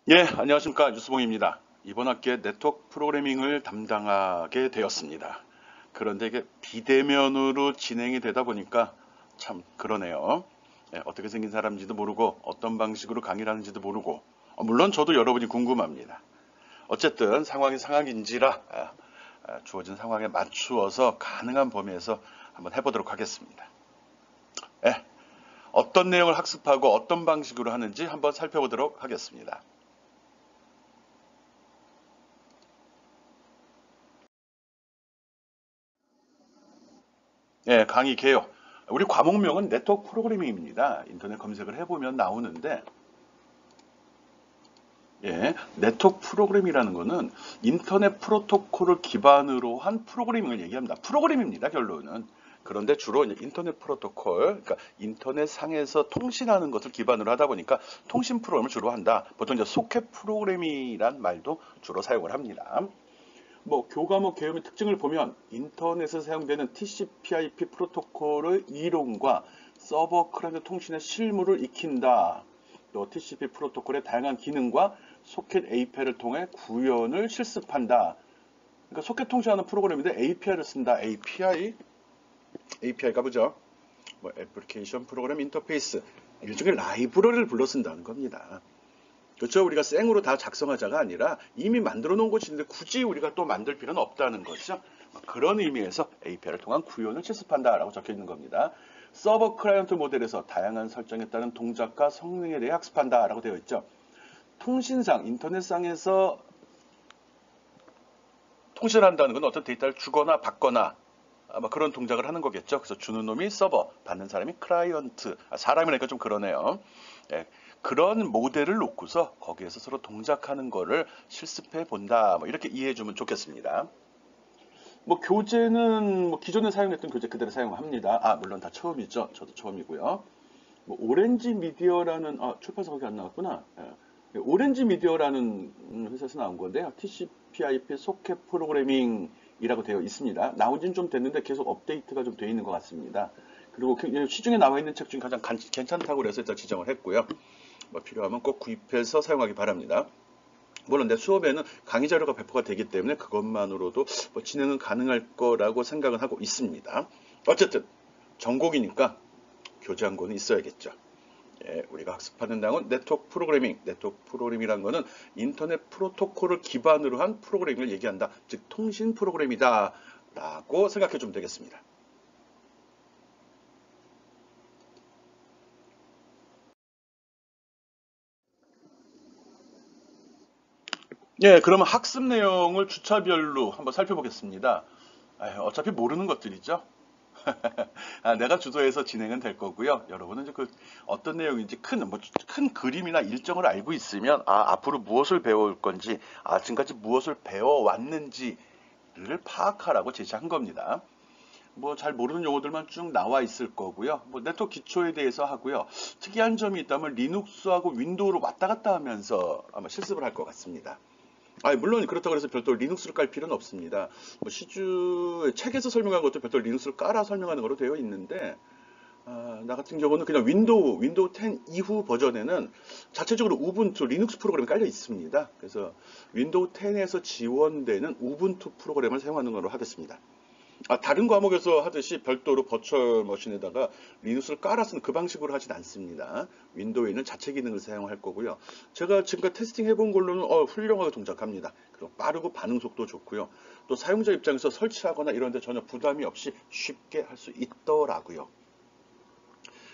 예, 안녕하십니까. 유수봉입니다. 이번 학기에 네트워크 프로그래밍을 담당하게 되었습니다. 그런데 이게 비대면으로 진행이 되다 보니까 참 그러네요. 예, 어떻게 생긴 사람인지도 모르고 어떤 방식으로 강의를 하는지도 모르고 물론 저도 여러분이 궁금합니다. 어쨌든 상황이 상황인지라 주어진 상황에 맞추어서 가능한 범위에서 한번 해보도록 하겠습니다. 예, 어떤 내용을 학습하고 어떤 방식으로 하는지 한번 살펴보도록 하겠습니다. 예, 강의 개요. 우리 과목명은 네트워크 프로그래밍입니다. 인터넷 검색을 해보면 나오는데, 예, 네트워크 프로그램이라는 거는 인터넷 프로토콜을 기반으로 한 프로그래밍을 얘기합니다. 프로그램입니다, 결론은. 그런데 주로 이제 인터넷 프로토콜, 그러니까 인터넷 상에서 통신하는 것을 기반으로 하다 보니까 통신 프로그램을 주로 한다. 보통 이제 소켓 프로그래밍이란 말도 주로 사용을 합니다. 뭐 교과목 개념의 특징을 보면 인터넷에 사용되는 TCP/IP 프로토콜의 이론과 서버 클라이언트 통신의 실무를 익힌다. 또 TCP 프로토콜의 다양한 기능과 소켓 API를 통해 구현을 실습한다. 그러니까 소켓 통신하는 프로그램인데 API를 쓴다. API가 뭐죠? 뭐 애플리케이션 프로그램 인터페이스, 일종의 라이브러리를 불러 쓴다는 겁니다. 그렇죠. 우리가 생으로 다 작성하자가 아니라 이미 만들어 놓은 것이 있는데 굳이 우리가 또 만들 필요는 없다는 거죠. 그런 의미에서 API를 통한 구현을 실습한다라고 적혀 있는 겁니다. 서버 클라이언트 모델에서 다양한 설정에 따른 동작과 성능에 대해 학습한다라고 되어 있죠. 통신상, 인터넷상에서 통신한다는 건 어떤 데이터를 주거나 받거나 아마 그런 동작을 하는 거겠죠. 그래서 주는 놈이 서버, 받는 사람이 클라이언트. 사람이니까 좀 그러네요. 예, 그런 모델을 놓고서 거기에서 서로 동작하는 거를 실습해 본다. 뭐 이렇게 이해해 주면 좋겠습니다. 뭐 교재는 뭐 기존에 사용했던 교재 그대로 사용합니다. 물론 다 처음이죠. 저도 처음이고요. 뭐 오렌지 미디어라는 출판사 거기 안 나왔구나. 예. 오렌지 미디어라는 회사에서 나온 건데요. TCP/IP 소켓 프로그래밍이라고 되어 있습니다. 나온 지는 좀 됐는데 계속 업데이트가 좀 되어 있는 것 같습니다. 그리고 시중에 나와 있는 책 중에 가장 괜찮다고 그래서 일단 지정을 했고요. 뭐 필요하면 꼭 구입해서 사용하기 바랍니다. 물론 내 수업에는 강의 자료가 배포가 되기 때문에 그것만으로도 뭐 진행은 가능할 거라고 생각은 하고 있습니다. 어쨌든 전공이니까 교재 한 권은 있어야겠죠. 예, 우리가 학습하는 내용은 네트워크 프로그래밍. 네트워크 프로그래밍이라는 것은 인터넷 프로토콜을 기반으로 한 프로그래밍을 얘기한다. 즉 통신 프로그램이다 라고 생각해 주면 되겠습니다. 예, 그러면 학습 내용을 주차별로 한번 살펴보겠습니다. 어차피 모르는 것들이죠. 내가 주도해서 진행은 될 거고요. 여러분은 이제 그 어떤 내용인지 큰 그림이나 일정을 알고 있으면 앞으로 무엇을 배울 건지, 지금까지 무엇을 배워왔는지를 파악하라고 제시한 겁니다. 뭐 잘 모르는 용어들만 쭉 나와 있을 거고요. 뭐 네트워크 기초에 대해서 하고요. 특이한 점이 있다면 리눅스하고 윈도우로 왔다 갔다 하면서 아마 실습을 할 것 같습니다. 물론 그렇다고 해서 별도로 리눅스를 깔 필요는 없습니다. 뭐 시주 책에서 설명한 것도 별도로 리눅스를 깔아 설명하는 거로 되어 있는데, 나 같은 경우는 그냥 윈도우 10 이후 버전에는 자체적으로 우분투 리눅스 프로그램이 깔려 있습니다. 그래서 윈도우 10에서 지원되는 우분투 프로그램을 사용하는 걸로 하겠습니다. 다른 과목에서 하듯이 별도로 버추얼 머신에다가 리눅스를 깔아서는 그 방식으로 하진 않습니다. 윈도우에 있는 자체 기능을 사용할 거고요. 제가 지금까지 테스팅 해본 걸로는 훌륭하게 동작합니다. 그리고 빠르고 반응 속도 좋고요. 또 사용자 입장에서 설치하거나 이런 데 전혀 부담이 없이 쉽게 할 수 있더라고요.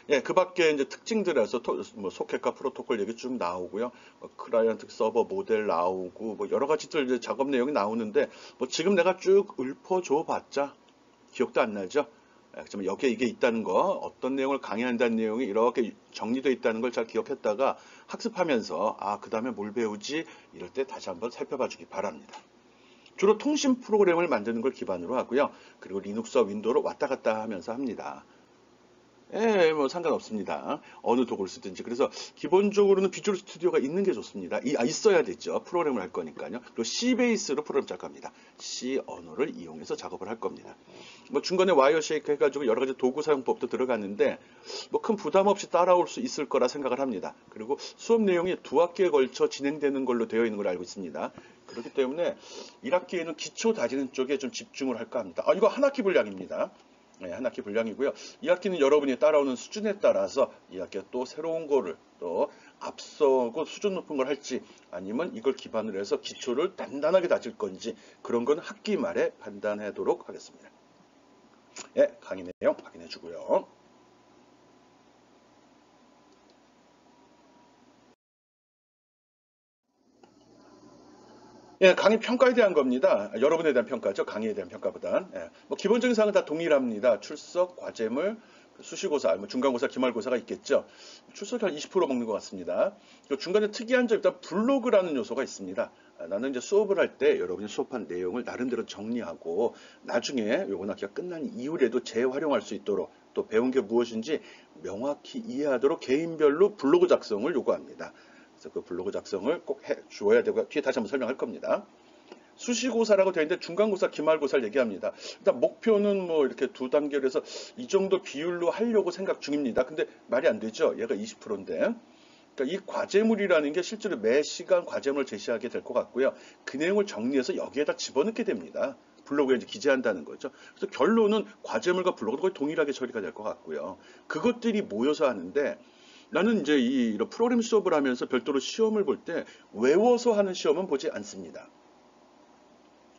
예, 그 밖에 이제 특징들에서 뭐 소켓과 프로토콜 얘기 쭉 나오고요. 클라이언트 서버 모델 나오고 뭐 여러 가지들 이제 작업 내용이 나오는데 뭐 지금 내가 쭉 읊어줘 봤자 기억도 안 나죠. 하지만 여기에 이게 있다는 거, 어떤 내용을 강의한다는 내용이 이렇게 정리되어 있다는 걸 잘 기억했다가 학습하면서 그 다음에 뭘 배우지 이럴 때 다시 한번 살펴봐 주기 바랍니다. 주로 통신 프로그램을 만드는 걸 기반으로 하고요. 그리고 리눅스와 윈도우로 왔다 갔다 하면서 합니다. 예, 뭐 상관없습니다. 어느 도구를 쓰든지. 그래서 기본적으로는 비주얼 스튜디오가 있는 게 좋습니다. 있어야 되죠. 프로그램을 할 거니까요. 그리고 C 베이스로 프로그램 짤 겁니다. C 언어를 이용해서 작업을 할 겁니다. 뭐 중간에 와이어 쉐이크 해가지고 여러 가지 도구 사용법도 들어갔는데 뭐 큰 부담 없이 따라올 수 있을 거라 생각을 합니다. 그리고 수업 내용이 두 학기에 걸쳐 진행되는 걸로 되어 있는 걸 알고 있습니다. 그렇기 때문에 1학기에는 기초 다지는 쪽에 좀 집중을 할까 합니다. 이거 한 학기 분량입니다. 네, 한 학기 분량이고요. 2학기는 여러분이 따라오는 수준에 따라서 2학기에 또 새로운 거를 또 앞서고 수준 높은 걸 할지 아니면 이걸 기반으로 해서 기초를 단단하게 다질 건지 그런 건 학기 말에 판단하도록 하겠습니다. 예, 강의 내용 확인해 주고요. 예, 강의 평가에 대한 겁니다. 여러분에 대한 평가죠. 강의에 대한 평가보단. 예, 뭐 기본적인 사항은 다 동일합니다. 출석, 과제물, 수시고사, 뭐 중간고사, 기말고사가 있겠죠. 출석이 한 20% 먹는 것 같습니다. 중간에 특이한 점, 일단 블로그라는 요소가 있습니다. 나는 이제 수업을 할 때 여러분이 수업한 내용을 나름대로 정리하고 나중에 요번 학기가 끝난 이후에도 재활용할 수 있도록 또 배운 게 무엇인지 명확히 이해하도록 개인별로 블로그 작성을 요구합니다. 그래서 그 블로그 작성을 꼭 해 주어야 되고 뒤에 다시 한번 설명할 겁니다. 수시고사라고 되어 있는데 중간고사, 기말고사를 얘기합니다. 일단 목표는 뭐 이렇게 두 단계로 해서 이 정도 비율로 하려고 생각 중입니다. 근데 말이 안 되죠. 얘가 20%인데. 그러니까 이 과제물이라는 게 실제로 매 시간 과제물을 제시하게 될 것 같고요. 그 내용을 정리해서 여기에다 집어넣게 됩니다. 블로그에 이제 기재한다는 거죠. 그래서 결론은 과제물과 블로그도 거의 동일하게 처리가 될 것 같고요. 그것들이 모여서 하는데 나는 이제 이런 프로그램 수업을 하면서 별도로 시험을 볼 때 외워서 하는 시험은 보지 않습니다.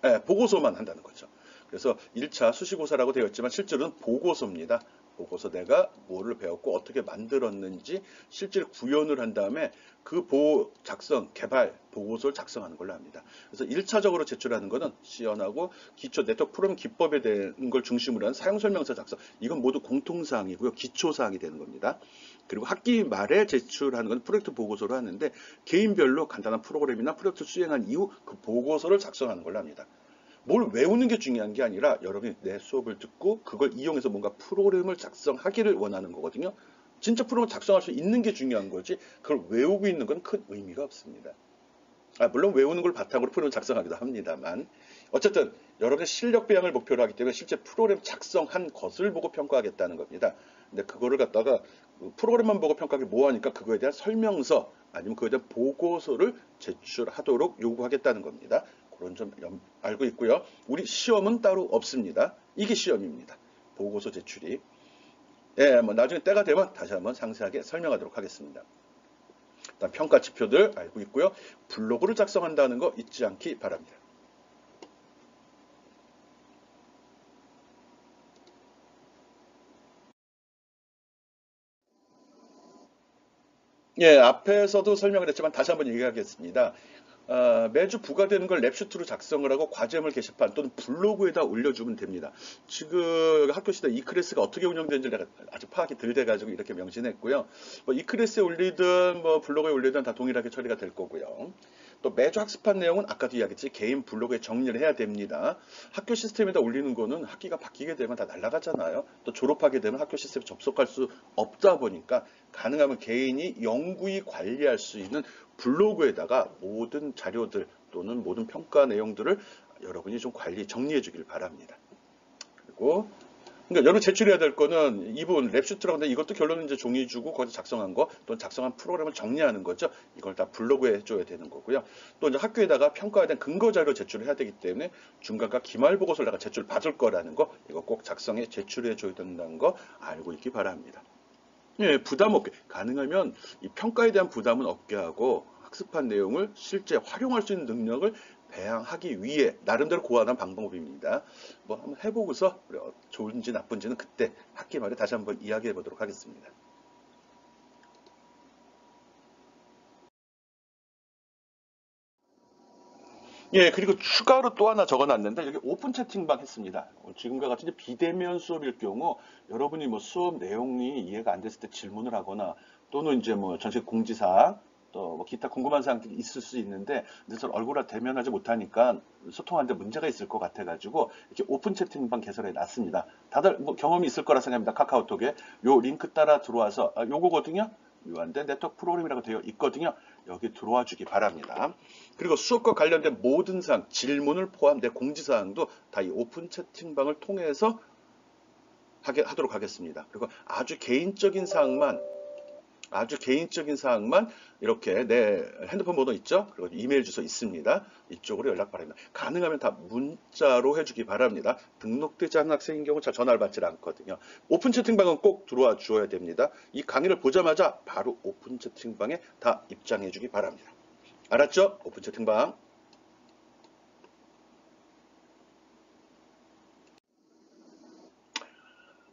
네, 보고서만 한다는 거죠. 그래서 1차 수시고사라고 되어 있지만 실제로는 보고서입니다. 보고서 내가 뭐를 배웠고 어떻게 만들었는지 실제로 구현을 한 다음에 그 작성, 개발, 보고서를 작성하는 걸로 합니다. 그래서 1차적으로 제출하는 것은 시연하고 기초 네트워크 프로그램 기법에 대한 걸 중심으로 한 사용설명서 작성. 이건 모두 공통사항이고요. 기초사항이 되는 겁니다. 그리고 학기 말에 제출하는 건 프로젝트 보고서로 하는데 개인별로 간단한 프로그램이나 프로젝트 수행한 이후 그 보고서를 작성하는 걸로 합니다. 뭘 외우는 게 중요한 게 아니라 여러분이 내 수업을 듣고 그걸 이용해서 뭔가 프로그램을 작성하기를 원하는 거거든요. 진짜 프로그램을 작성할 수 있는 게 중요한 거지 그걸 외우고 있는 건 큰 의미가 없습니다. 물론 외우는 걸 바탕으로 프로그램 작성하기도 합니다만 어쨌든 여러분의 실력 배양을 목표로 하기 때문에 실제 프로그램 작성한 것을 보고 평가하겠다는 겁니다. 근데 그거를 갖다가 프로그램만 보고 평가하기 뭐하니까 그거에 대한 설명서 아니면 그거에 대한 보고서를 제출하도록 요구하겠다는 겁니다. 그런 점 알고 있고요. 우리 시험은 따로 없습니다. 이게 시험입니다. 보고서 제출이. 예, 뭐 나중에 때가 되면 다시 한번 상세하게 설명하도록 하겠습니다. 일단 평가 지표들 알고 있고요. 블로그를 작성한다는 거 잊지 않기 바랍니다. 예, 앞에서도 설명을 했지만 다시 한번 얘기하겠습니다. 매주 부과되는 걸 랩슈트로 작성을 하고 과제물 게시판 또는 블로그에다 올려주면 됩니다. 지금 학교 시대 이클래스가 어떻게 운영되는지 내가 아직 파악이 덜 돼가지고 이렇게 명시했고요. 뭐 이클래스에 올리든 뭐 블로그에 올리든 다 동일하게 처리가 될 거고요. 또 매주 학습한 내용은 아까도 이야기했지 개인 블로그에 정리를 해야 됩니다. 학교 시스템에다 올리는 거는 학기가 바뀌게 되면 다 날아가잖아요. 또 졸업하게 되면 학교 시스템에 접속할 수 없다 보니까 가능하면 개인이 영구히 관리할 수 있는 블로그에다가 모든 자료들 또는 모든 평가 내용들을 여러분이 좀 정리해 주길 바랍니다. 그리고 그러니까 여러분 제출해야 될 거는 이분 랩슈트라고 하는데 이것도 결론은 이제 종이 주고 거기서 작성한 거 또는 작성한 프로그램을 정리하는 거죠. 이걸 다 블로그에 해줘야 되는 거고요. 또 이제 학교에다가 평가에 대한 근거 자료 제출을 해야 되기 때문에 중간과 기말 보고서를 내가 제출 받을 거라는 거 이거 꼭 작성해 제출해 줘야 된다는 거 알고 있기 바랍니다. 예, 부담 없게 가능하면 이 평가에 대한 부담은 없게 하고 학습한 내용을 실제 활용할 수 있는 능력을 배양하기 위해 나름대로 고안한 방법입니다. 뭐 한번 해보고서 좋은지 나쁜지는 그때 학기 말에 다시 한번 이야기해 보도록 하겠습니다. 예, 그리고 추가로 또 하나 적어놨는데 여기 오픈 채팅방 했습니다. 지금과 같이 이제 비대면 수업일 경우 여러분이 뭐 수업 내용이 이해가 안 됐을 때 질문을 하거나 또는 이제 뭐 전체 공지사 또 뭐 기타 궁금한 사항들이 있을 수 있는데 근데 저 얼굴을 대면하지 못하니까 소통하는데 문제가 있을 것 같아가지고 이렇게 오픈 채팅방 개설해 놨습니다. 다들 뭐 경험이 있을 거라 생각합니다. 카카오톡에 요 링크 따라 들어와서 요거거든요. 유한대 네트워크 프로그램이라고 되어 있거든요. 여기 들어와 주기 바랍니다. 그리고 수업과 관련된 모든 사항, 질문을 포함된 공지사항도 다 이 오픈 채팅방을 통해서 하도록 하겠습니다. 그리고 아주 개인적인 사항만 이렇게 내 핸드폰 번호 있죠? 그리고 이메일 주소 있습니다. 이쪽으로 연락 바랍니다. 가능하면 다 문자로 해주기 바랍니다. 등록되지 않은 학생인 경우 잘 전화를 받질 않거든요. 오픈 채팅방은 꼭 들어와 주어야 됩니다. 이 강의를 보자마자 바로 오픈 채팅방에 다 입장해 주기 바랍니다. 알았죠? 오픈 채팅방.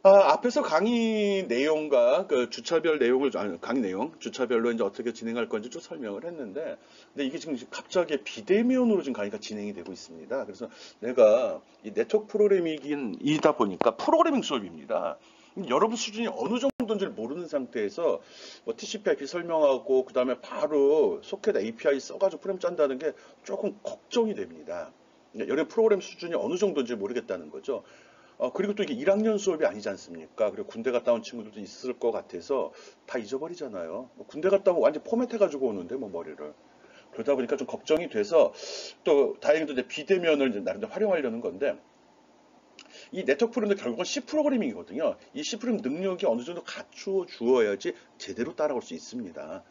앞에서 강의 내용과 그 주차별 내용을, 강의 내용, 주차별로 이제 어떻게 진행할 건지 쭉 설명을 했는데, 근데 이게 지금 갑자기 비대면으로 지금 강의가 진행이 되고 있습니다. 그래서 내가 이 네트워크 프로그래밍이다 보니까 프로그래밍 수업입니다. 여러분 수준이 어느 정도인지를 모르는 상태에서 뭐 TCP/IP 설명하고 그 다음에 바로 소켓 API 써가지고 프로그램 짠다는 게 조금 걱정이 됩니다. 여러분 프로그램 수준이 어느 정도인지 모르겠다는 거죠. 그리고 또 이게 1학년 수업이 아니지 않습니까? 그리고 군대 갔다 온 친구들도 있을 것 같아서 다 잊어버리잖아요. 뭐 군대 갔다 오면 완전 포맷해가지고 오는데, 뭐 머리를. 그러다 보니까 좀 걱정이 돼서 또 다행히도 이제 비대면을 이제 나름대로 활용하려는 건데, 이 네트워크 프로그램도 결국은 C 프로그래밍이거든요. 이 C 프로그램 능력이 어느 정도 갖추어 주어야지 제대로 따라올 수 있습니다.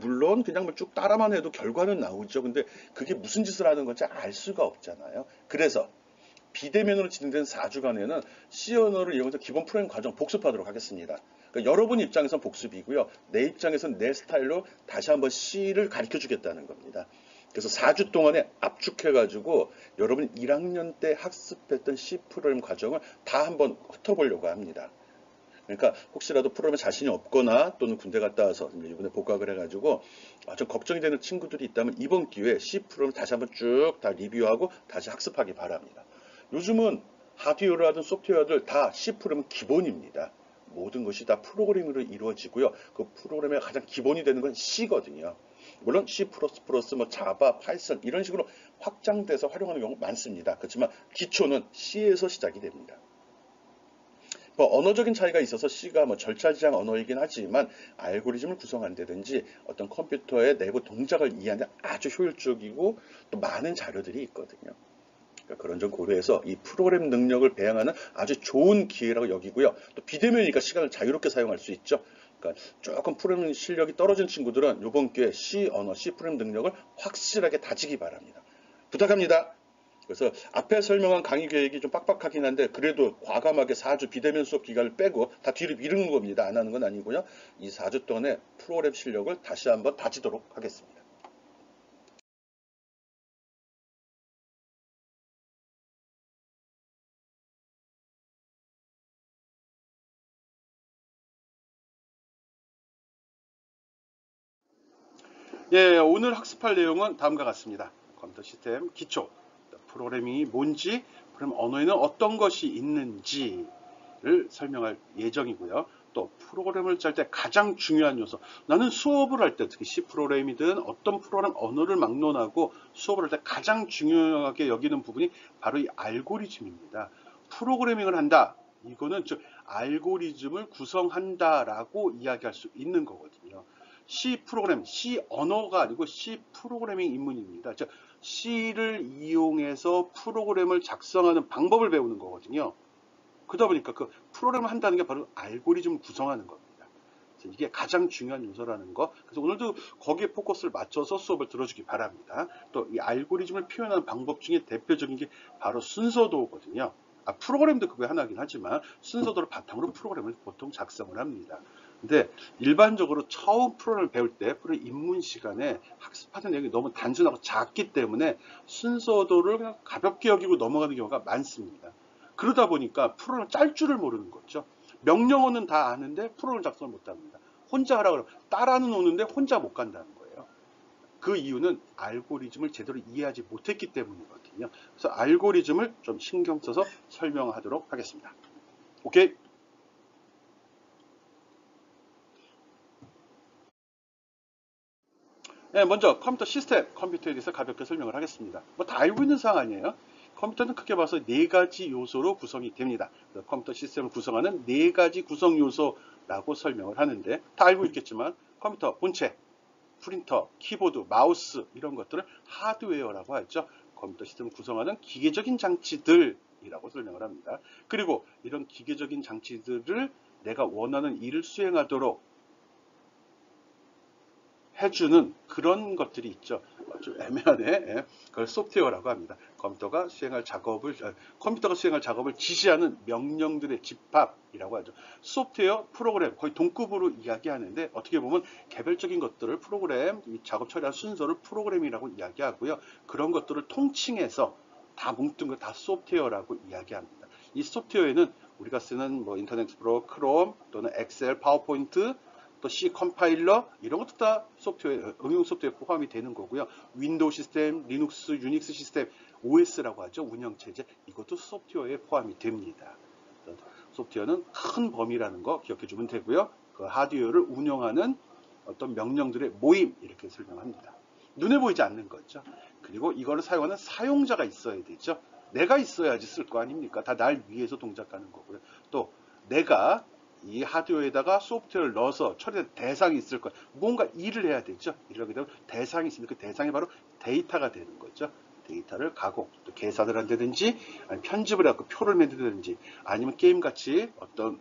물론 그냥 뭐 쭉 따라만 해도 결과는 나오죠. 근데 그게 무슨 짓을 하는 건지 알 수가 없잖아요. 그래서 비대면으로 진행된 4주간에는 C 언어를 이용해서 기본 프로그래밍 과정 복습하도록 하겠습니다. 그러니까 여러분 입장에선 복습이고요. 내 입장에선 내 스타일로 다시 한번 C를 가르쳐 주겠다는 겁니다. 그래서 4주 동안에 압축해가지고 여러분 1학년 때 학습했던 C 프로그래밍 과정을 다 한번 훑어보려고 합니다. 그러니까 혹시라도 프로그램에 자신이 없거나 또는 군대 갔다 와서 이번에 복학을 해가지고 좀 걱정이 되는 친구들이 있다면 이번 기회에 C 프로그램 다시 한번 쭉 다 리뷰하고 다시 학습하기 바랍니다. 요즘은 하드웨어를 하든 소프트웨어들 다 C 프로그램은 기본입니다. 모든 것이 다 프로그래밍으로 이루어지고요. 그 프로그램의 가장 기본이 되는 건 C거든요. 물론 C++, 뭐 자바, 파이썬 이런 식으로 확장돼서 활용하는 경우 많습니다. 그렇지만 기초는 C에서 시작이 됩니다. 뭐 언어적인 차이가 있어서 C가 뭐 절차지향 언어이긴 하지만 알고리즘을 구성한다든지 어떤 컴퓨터의 내부 동작을 이해하는 데 아주 효율적이고 또 많은 자료들이 있거든요. 그러니까 그런 점 고려해서 이 프로그램 능력을 배양하는 아주 좋은 기회라고 여기고요. 또 비대면이니까 시간을 자유롭게 사용할 수 있죠. 그러니까 조금 프로그램 실력이 떨어진 친구들은 이번 기회에 C 언어, C 프로그램 능력을 확실하게 다지기 바랍니다. 부탁합니다. 그래서 앞에 설명한 강의 계획이 좀 빡빡하긴 한데 그래도 과감하게 4주 비대면 수업 기간을 빼고 다 뒤로 미루는 겁니다. 안 하는 건 아니고요. 이 4주 동안에 프로그램 실력을 다시 한번 다지도록 하겠습니다. 예, 오늘 학습할 내용은 다음과 같습니다. 컴퓨터 시스템 기초, 프로그래밍이 뭔지, 그럼 언어에는 어떤 것이 있는지를 설명할 예정이고요. 또 프로그램을 짤 때 가장 중요한 요소. 나는 수업을 할 때 특히 C 프로그램이든 어떤 프로그램 언어를 막론하고 수업을 할 때 가장 중요하게 여기는 부분이 바로 이 알고리즘입니다. 프로그래밍을 한다. 이거는 즉 알고리즘을 구성한다라고 이야기할 수 있는 거거든요. C 프로그램, C 언어가 아니고 C 프로그래밍 입문입니다. 즉 C를 이용해서 프로그램을 작성하는 방법을 배우는 거거든요. 그러다 보니까 그 프로그램을 한다는 게 바로 알고리즘을 구성하는 겁니다. 그래서 이게 가장 중요한 요소라는 거. 그래서 오늘도 거기에 포커스를 맞춰서 수업을 들어주기 바랍니다. 또 이 알고리즘을 표현하는 방법 중에 대표적인 게 바로 순서도거든요. 프로그램도 그게 하나긴 하지만 순서도를 바탕으로 프로그램을 보통 작성을 합니다. 근데 일반적으로 처음 프로그램을 배울 때 프로그램 입문 시간에 학습하는 내용이 너무 단순하고 작기 때문에 순서도를 그냥 가볍게 여기고 넘어가는 경우가 많습니다. 그러다 보니까 프로그램을 짤 줄을 모르는 거죠. 명령어는 다 아는데 프로그램 작성을 못 합니다. 혼자 하라 그러면 따라는 오는데 혼자 못 간다는 거예요. 그 이유는 알고리즘을 제대로 이해하지 못했기 때문이거든요. 그래서 알고리즘을 좀 신경 써서 설명하도록 하겠습니다. 오케이? 네, 먼저 컴퓨터 시스템, 컴퓨터에 대해서 가볍게 설명을 하겠습니다. 뭐 다 알고 있는 사항 아니에요? 컴퓨터는 크게 봐서 네 가지 요소로 구성이 됩니다. 컴퓨터 시스템을 구성하는 네 가지 구성 요소라고 설명을 하는데 다 알고 있겠지만 컴퓨터 본체, 프린터, 키보드, 마우스 이런 것들을 하드웨어라고 하죠. 컴퓨터 시스템을 구성하는 기계적인 장치들이라고 설명을 합니다. 그리고 이런 기계적인 장치들을 내가 원하는 일을 수행하도록 해주는 그런 것들이 있죠. 좀 애매하네. 예. 그걸 소프트웨어라고 합니다. 컴퓨터가 수행할 작업을 지시하는 명령들의 집합이라고 하죠. 소프트웨어, 프로그램 거의 동급으로 이야기하는데 어떻게 보면 개별적인 것들을 프로그램, 이 작업 처리할 순서를 프로그램이라고 이야기하고요. 그런 것들을 통칭해서 다 뭉뚱 거 다 소프트웨어라고 이야기합니다. 이 소프트웨어에는 우리가 쓰는 뭐 인터넷 익스플로러, 크롬 또는 엑셀, 파워포인트 또 C 컴파일러 이런 것도 다 소프트웨어, 응용 소프트웨어 포함이 되는 거고요. 윈도우 시스템, 리눅스, 유닉스 시스템, OS라고 하죠. 운영체제 이것도 소프트웨어에 포함이 됩니다. 소프트웨어는 큰 범위라는 거 기억해 주면 되고요. 그 하드웨어를 운영하는 어떤 명령들의 모임 이렇게 설명합니다. 눈에 보이지 않는 거죠. 그리고 이거를 사용하는 사용자가 있어야 되죠. 내가 있어야지 쓸 거 아닙니까? 다 날 위해서 동작하는 거고요. 또 내가 이 하드웨어에다가 소프트웨어를 넣어서 처리할 대상이 있을 거예요. 뭔가 일을 해야 되죠. 이러게 되면 대상이 있으면 그 대상이 바로 데이터가 되는 거죠. 데이터를 가공, 또 계산을 한다든지, 아니면 편집을 하고 표를 만든다든지, 아니면 게임같이 어떤,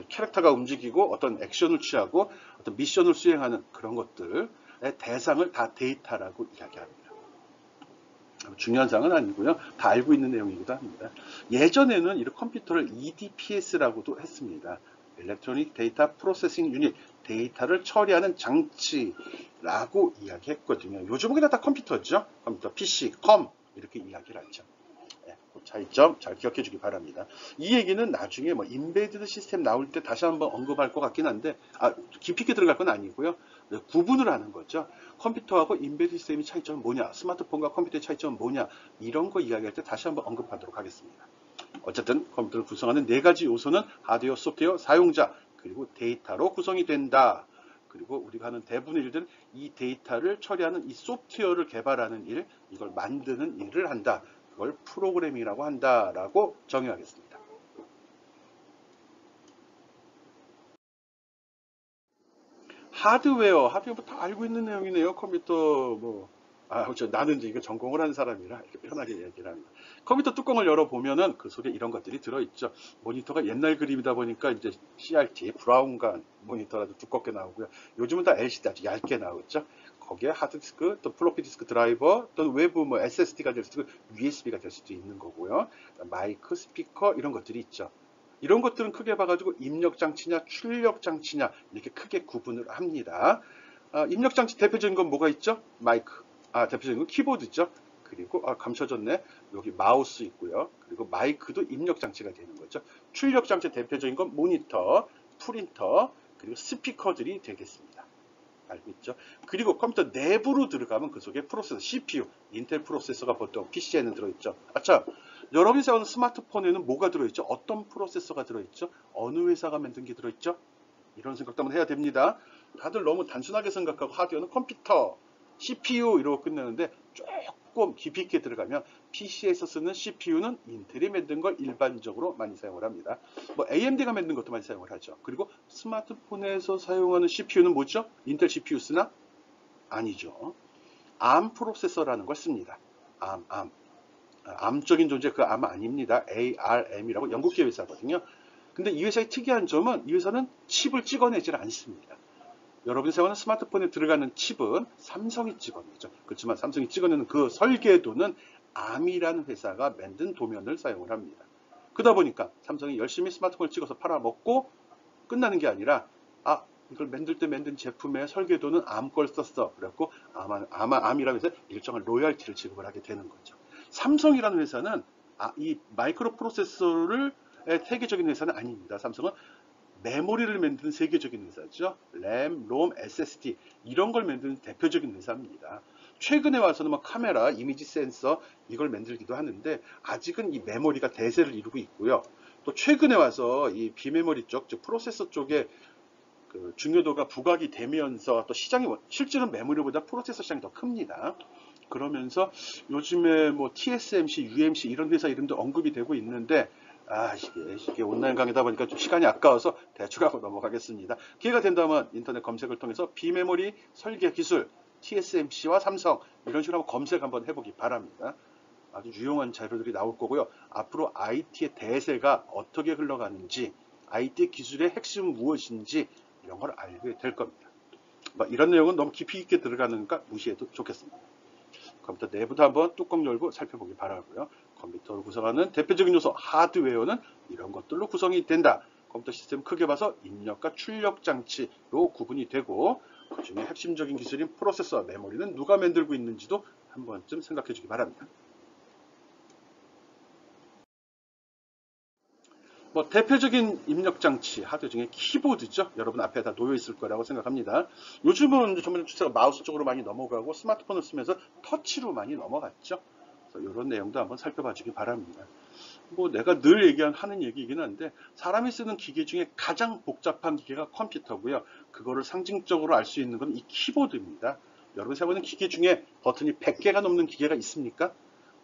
캐릭터가 움직이고 어떤 액션을 취하고 어떤 미션을 수행하는 그런 것들의 대상을 다 데이터라고 이야기합니다. 중요한 사항은 아니고요. 다 알고 있는 내용이기도 합니다. 예전에는 이런 컴퓨터를 EDPS라고도 했습니다. Electronic Data Processing Unit, 데이터를 처리하는 장치라고 이야기했거든요. 요즘은 그냥 다 컴퓨터죠. 컴퓨터, PC, 컴 이렇게 이야기를 하죠. 그 차이점 잘 기억해 주기 바랍니다. 이 얘기는 나중에 뭐 인베디드 시스템 나올 때 다시 한번 언급할 것 같긴 한데 깊이 있게 들어갈 건 아니고요. 구분을 하는 거죠. 컴퓨터하고 인베디드 시스템의 차이점은 뭐냐, 스마트폰과 컴퓨터의 차이점은 뭐냐, 이런 거 이야기할 때 다시 한번 언급하도록 하겠습니다. 어쨌든 컴퓨터를 구성하는 네 가지 요소는 하드웨어, 소프트웨어, 사용자, 그리고 데이터로 구성이 된다. 그리고 우리가 하는 대부분의 일들은 이 데이터를 처리하는 이 소프트웨어를 개발하는 일, 이걸 만드는 일을 한다. 그걸 프로그래밍이라고 한다라고 정의하겠습니다. 하드웨어 다 알고 있는 내용이네요. 컴퓨터 나는 이제 이거 전공을 한 사람이라 이렇게 편하게 얘기를 합니다. 컴퓨터 뚜껑을 열어보면은 그 속에 이런 것들이 들어있죠. 모니터가 옛날 그림이다 보니까 이제 CRT, 브라운관 모니터라도 두껍게 나오고요. 요즘은 다 LCD 아주 얇게 나오죠. 거기에 하드디스크, 또 플로피 디스크 드라이버, 또는 외부 SSD가 될 수도 있고 USB가 될 수도 있는 거고요. 마이크, 스피커 이런 것들이 있죠. 이런 것들은 크게 봐가지고 입력장치냐 출력장치냐 이렇게 크게 구분을 합니다. 입력장치 대표적인 건 뭐가 있죠? 마이크. 대표적인 건 키보드죠. 그리고 감춰졌네. 여기 마우스 있고요. 그리고 마이크도 입력장치가 되는 거죠. 출력장치 대표적인 건 모니터, 프린터, 그리고 스피커들이 되겠습니다. 알고 있죠? 그리고 컴퓨터 내부로 들어가면 그 속에 프로세서, CPU, 인텔 프로세서가 보통 PC에는 들어있죠. 참, 여러분이 사용하는 스마트폰에는 뭐가 들어있죠? 어떤 프로세서가 들어있죠? 어느 회사가 만든 게 들어있죠? 이런 생각도 한번 해야 됩니다. 다들 너무 단순하게 생각하고 하드웨어는 컴퓨터, CPU 이러고 끝내는데 조금 깊이 있게 들어가면 PC에서 쓰는 CPU는 인텔이 만든 걸 일반적으로 많이 사용을 합니다. AMD가 만든 것도 많이 사용을 하죠. 그리고 스마트폰에서 사용하는 CPU는 뭐죠? 인텔 CPU 쓰나? 아니죠. ARM 프로세서라는 걸 씁니다. ARM. 암적인 존재 그 암 아닙니다. ARM이라고 영국계 회사거든요. 근데 이 회사의 특이한 점은 이 회사는 칩을 찍어내질 않습니다. 여러분이 사용하는 스마트폰에 들어가는 칩은 삼성이 찍어내죠. 그렇지만 삼성이 찍어내는 그 설계도는 암이라는 회사가 만든 도면을 사용을 합니다. 그러다 보니까 삼성이 열심히 스마트폰을 찍어서 팔아먹고 끝나는 게 아니라 이걸 만들 때 만든 제품의 설계도는 암 걸 썼어. 그래갖고 암이라는 회사에 일정한 로열티를 지급을 하게 되는 거죠. 삼성이라는 회사는 이 마이크로 프로세서를 세계적인 회사는 아닙니다. 삼성은 메모리를 만드는 세계적인 회사죠. 램, 롬, SSD 이런 걸 만드는 대표적인 회사입니다. 최근에 와서는 카메라, 이미지 센서 이걸 만들기도 하는데 아직은 이 메모리가 대세를 이루고 있고요. 또 최근에 와서 이 비메모리 쪽, 즉 프로세서 쪽에 그 중요도가 부각이 되면서 또 시장이 실제로 메모리보다 프로세서 시장이 더 큽니다. 그러면서 요즘에 뭐 TSMC, UMC 이런 회사 이름도 언급이 되고 있는데 이게 온라인 강의다 보니까 좀 시간이 아까워서 대충 하고 넘어가겠습니다. 기회가 된다면 인터넷 검색을 통해서 비메모리 설계 기술, TSMC와 삼성 이런 식으로 한번 검색 한번 해보기 바랍니다. 아주 유용한 자료들이 나올 거고요. 앞으로 IT의 대세가 어떻게 흘러가는지, IT 기술의 핵심은 무엇인지 이런 걸 알게 될 겁니다. 이런 내용은 너무 깊이 있게 들어가는가 무시해도 좋겠습니다. 컴퓨터 내부도 한번 뚜껑 열고 살펴보기 바라고요. 컴퓨터를 구성하는 대표적인 요소 하드웨어는 이런 것들로 구성이 된다. 컴퓨터 시스템 크게 봐서 입력과 출력 장치로 구분이 되고 그 중에 핵심적인 기술인 프로세서, 메모리는 누가 만들고 있는지도 한 번쯤 생각해 주기 바랍니다. 대표적인 입력 장치 하드웨어 중에 키보드죠. 여러분 앞에 다 놓여 있을 거라고 생각합니다. 요즘은 정말 주체가 마우스 쪽으로 많이 넘어가고 스마트폰을 쓰면서 터치로 많이 넘어갔죠. 그래서 이런 내용도 한번 살펴봐 주기 바랍니다. 내가 늘 하는 얘기이긴 한데 사람이 쓰는 기계 중에 가장 복잡한 기계가 컴퓨터고요. 그거를 상징적으로 알 수 있는 건 이 키보드입니다. 여러분 생각하는 기계 중에 버튼이 100개가 넘는 기계가 있습니까?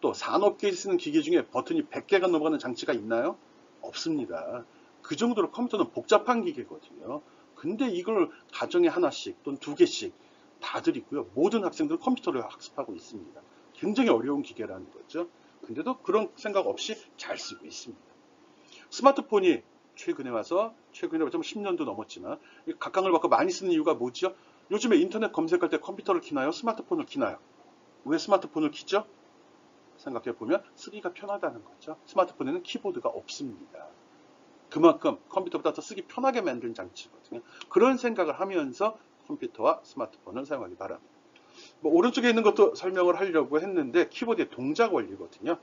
또 산업계에 쓰는 기계 중에 버튼이 100개가 넘어가는 장치가 있나요? 없습니다. 그 정도로 컴퓨터는 복잡한 기계거든요. 근데 이걸 가정에 하나씩 또는 2개씩 다들 있고요. 모든 학생들은 컴퓨터를 학습하고 있습니다. 굉장히 어려운 기계라는 거죠. 근데도 그런 생각 없이 잘 쓰고 있습니다. 스마트폰이 최근에 와서 10년도 넘었지만 각광을 받고 많이 쓰는 이유가 뭐죠? 요즘에 인터넷 검색할 때 컴퓨터를 키나요? 스마트폰을 키나요? 왜 스마트폰을 키죠? 생각해보면 쓰기가 편하다는 거죠. 스마트폰에는 키보드가 없습니다. 그만큼 컴퓨터보다 더 쓰기 편하게 만든 장치거든요. 그런 생각을 하면서 컴퓨터와 스마트폰을 사용하기 바랍니다. 오른쪽에 있는 것도 설명을 하려고 했는데 키보드의 동작 원리거든요.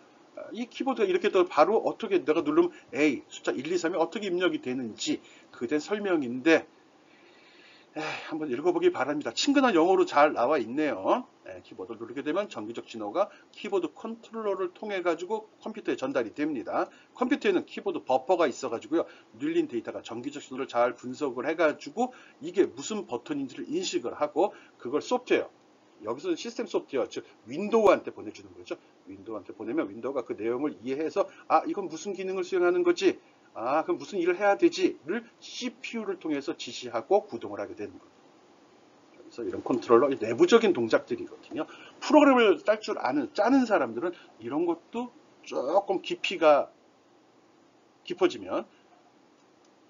이 키보드가 이렇게 또 바로 어떻게 내가 누르면 A, 숫자 1, 2, 3이 어떻게 입력이 되는지 그에 대한 설명인데 한번 읽어보기 바랍니다. 친근한 영어로 잘 나와 있네요. 키보드를 누르게 되면 전기적 신호가 키보드 컨트롤러를 통해 가지고 컴퓨터에 전달이 됩니다. 컴퓨터에는 키보드 버퍼가 있어 가지고요. 눌린 데이터가 전기적 신호를 잘 분석을 해 가지고 이게 무슨 버튼인지를 인식을 하고 그걸 소프트웨어, 여기서는 시스템 소프트웨어, 즉 윈도우한테 보내주는 거죠. 윈도우한테 보내면 윈도우가 그 내용을 이해해서 이건 무슨 기능을 수행하는 거지, 그럼 무슨 일을 해야 되지를 CPU를 통해서 지시하고 구동을 하게 되는 거예요. 그래서 이런 컨트롤러 내부적인 동작들이거든요. 프로그램을 짤 줄 아는 짜는 사람들은 이런 것도 조금 깊이가 깊어지면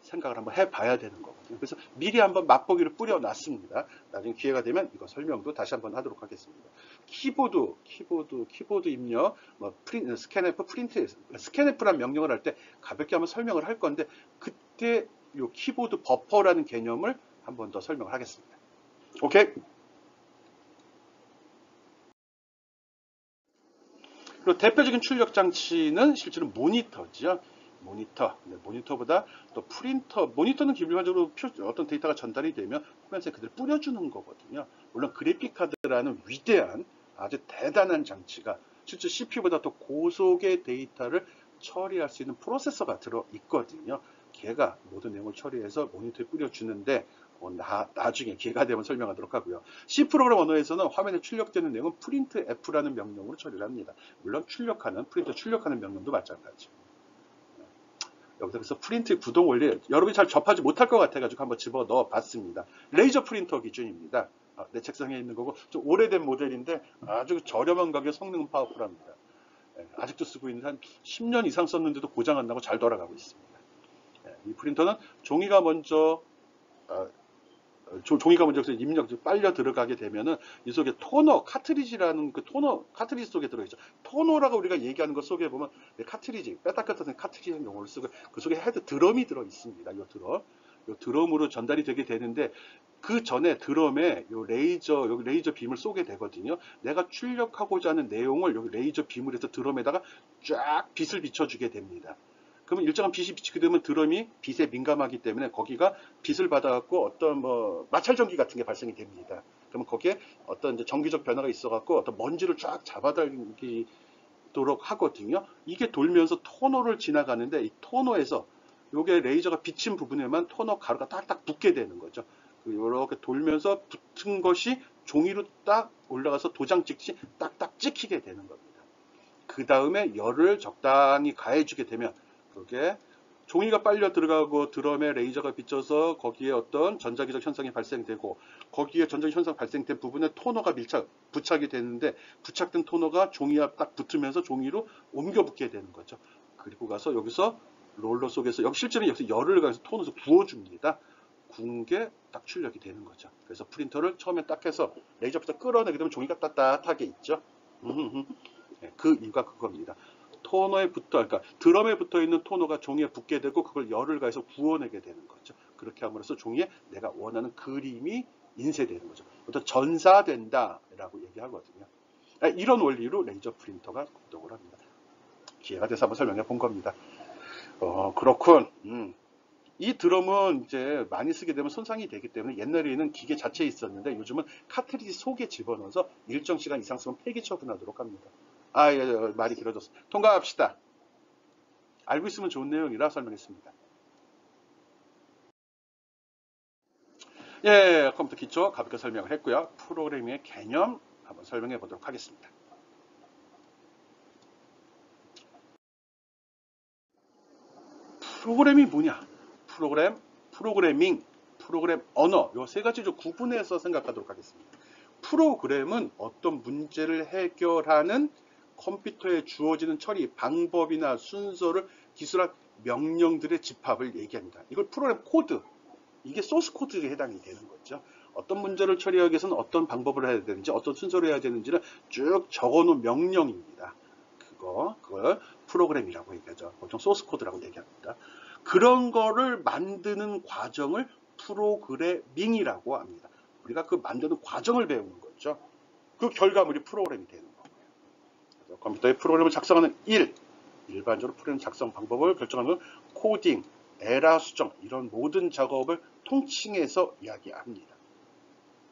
생각을 한번 해봐야 되는 거거든요. 그래서 미리 한번 맛보기를 뿌려놨습니다. 나중에 기회가 되면 이거 설명도 다시 한번 하도록 하겠습니다. 키보드 입력, 스캔F, 프린트, 스캔F라는 명령을 할 때 가볍게 한번 설명을 할 건데 그때 이 키보드 버퍼라는 개념을 한번 더 설명을 하겠습니다. 오케이? 그리고 대표적인 출력 장치는 실제로 모니터죠. 모니터보다 또 프린터, 모니터는 기본적으로 어떤 데이터가 전달이 되면 화면에 그대로 뿌려주는 거거든요. 물론 그래픽카드라는 위대한 아주 대단한 장치가 실제 CPU보다 더 고속의 데이터를 처리할 수 있는 프로세서가 들어있거든요. 걔가 모든 내용을 처리해서 모니터에 뿌려주는데 나중에 기회가 되면 설명하도록 하고요. C 프로그램 언어에서는 화면에 출력되는 내용은 printf라는 명령으로 처리를 합니다. 물론 프린터 출력하는 명령도 마찬가지고. 여기서 그래서 프린트 구동 원리 여러분이 잘 접하지 못할 것 같아가지고 한번 집어 넣어 봤습니다. 레이저 프린터 기준입니다. 내 책상에 있는 거고 좀 오래된 모델인데 아주 저렴한 가격 성능은 파워풀합니다. 아직도 쓰고 있는 한 10년 이상 썼는데도 고장 안 나고 잘 돌아가고 있습니다. 이 프린터는 종이가 먼저 입력 빨려 들어가게 되면은 이 속에 토너 카트리지라는 그 토너 카트리지 속에 들어있죠. 토너라고 우리가 얘기하는 것 속에 보면 카트리지 빼딱 같은 카트리지 용어를 쓰고 그 속에 헤드 드럼이 들어 있습니다. 요 드럼으로 전달이 되게 되는데 그 전에 드럼에 여기 레이저 빔을 쏘게 되거든요. 내가 출력하고자 하는 내용을 여기 레이저 빔을 해서 드럼에다가 쫙 빛을 비춰주게 됩니다. 그러면 일정한 빛이 비치게 되면 드럼이 빛에 민감하기 때문에 거기가 빛을 받아갖고 어떤 마찰 전기 같은 게 발생이 됩니다. 그러면 거기에 어떤 이제 전기적 변화가 있어갖고 어떤 먼지를 쫙 잡아당기도록 하거든요. 이게 돌면서 토너를 지나가는데 이 토너에서 요게 레이저가 비친 부분에만 토너 가루가 딱딱 붙게 되는 거죠. 이렇게 돌면서 붙은 것이 종이로 딱 올라가서 도장 찍듯이 딱딱 찍히게 되는 겁니다. 그 다음에 열을 적당히 가해주게 되면 그게 종이가 빨려 들어가고 드럼에 레이저가 비쳐서 거기에 어떤 전자기적 현상이 발생되고 거기에 전자기적 현상 발생된 부분에 토너가 부착이 되는데 부착된 토너가 종이와 딱 붙으면서 종이로 옮겨 붙게 되는 거죠. 그리고 가서 여기서 롤러 속에서 실제로 여기서 열을 가해서 토너에서 부어줍니다. 구운 게 딱 출력이 되는 거죠. 그래서 프린터를 처음에 딱 해서 레이저부터 끌어내게 되면 종이가 따뜻하게 있죠. 그 이유가 그겁니다. 토너에 그러니까 드럼에 붙어 있는 토너가 종이에 붙게 되고 그걸 열을 가해서 구워내게 되는 거죠. 그렇게 함으로써 종이에 내가 원하는 그림이 인쇄되는 거죠. 어떤 전사된다라고 얘기하거든요. 이런 원리로 레이저 프린터가 구동을 합니다. 기회가 돼서 한번 설명해 본 겁니다. 그렇군. 이 드럼은 이제 많이 쓰게 되면 손상이 되기 때문에 옛날에는 기계 자체에 있었는데 요즘은 카트리지 속에 집어넣어서 일정 시간 이상 쓰면 폐기 처분하도록 합니다. 말이 길어졌어. 통과합시다. 알고 있으면 좋은 내용이라 설명했습니다. 컴퓨터 기초 가볍게 설명을 했고요. 프로그래밍의 개념 한번 설명해 보도록 하겠습니다. 프로그램이 뭐냐? 프로그래밍, 프로그램 언어 요 세 가지 좀 구분해서 생각하도록 하겠습니다. 프로그램은 어떤 문제를 해결하는 컴퓨터에 주어지는 처리 방법이나 순서를 기술한 명령들의 집합을 얘기합니다. 이걸 프로그램 코드, 이게 소스 코드에 해당이 되는 거죠. 어떤 문제를 처리하기 위해서는 어떤 방법을 해야 되는지 어떤 순서를 해야 되는지를 쭉 적어놓은 명령입니다. 그걸 프로그램이라고 얘기하죠. 보통 소스 코드라고 얘기합니다. 그런 거를 만드는 과정을 프로그래밍이라고 합니다. 우리가 그 만드는 과정을 배우는 거죠. 그 결과물이 프로그램이 되는 거고요. 그래서 컴퓨터의 프로그램을 작성하는 일반적으로 프로그램 작성 방법을 결정하는 코딩, 에라 수정 이런 모든 작업을 통칭해서 이야기합니다.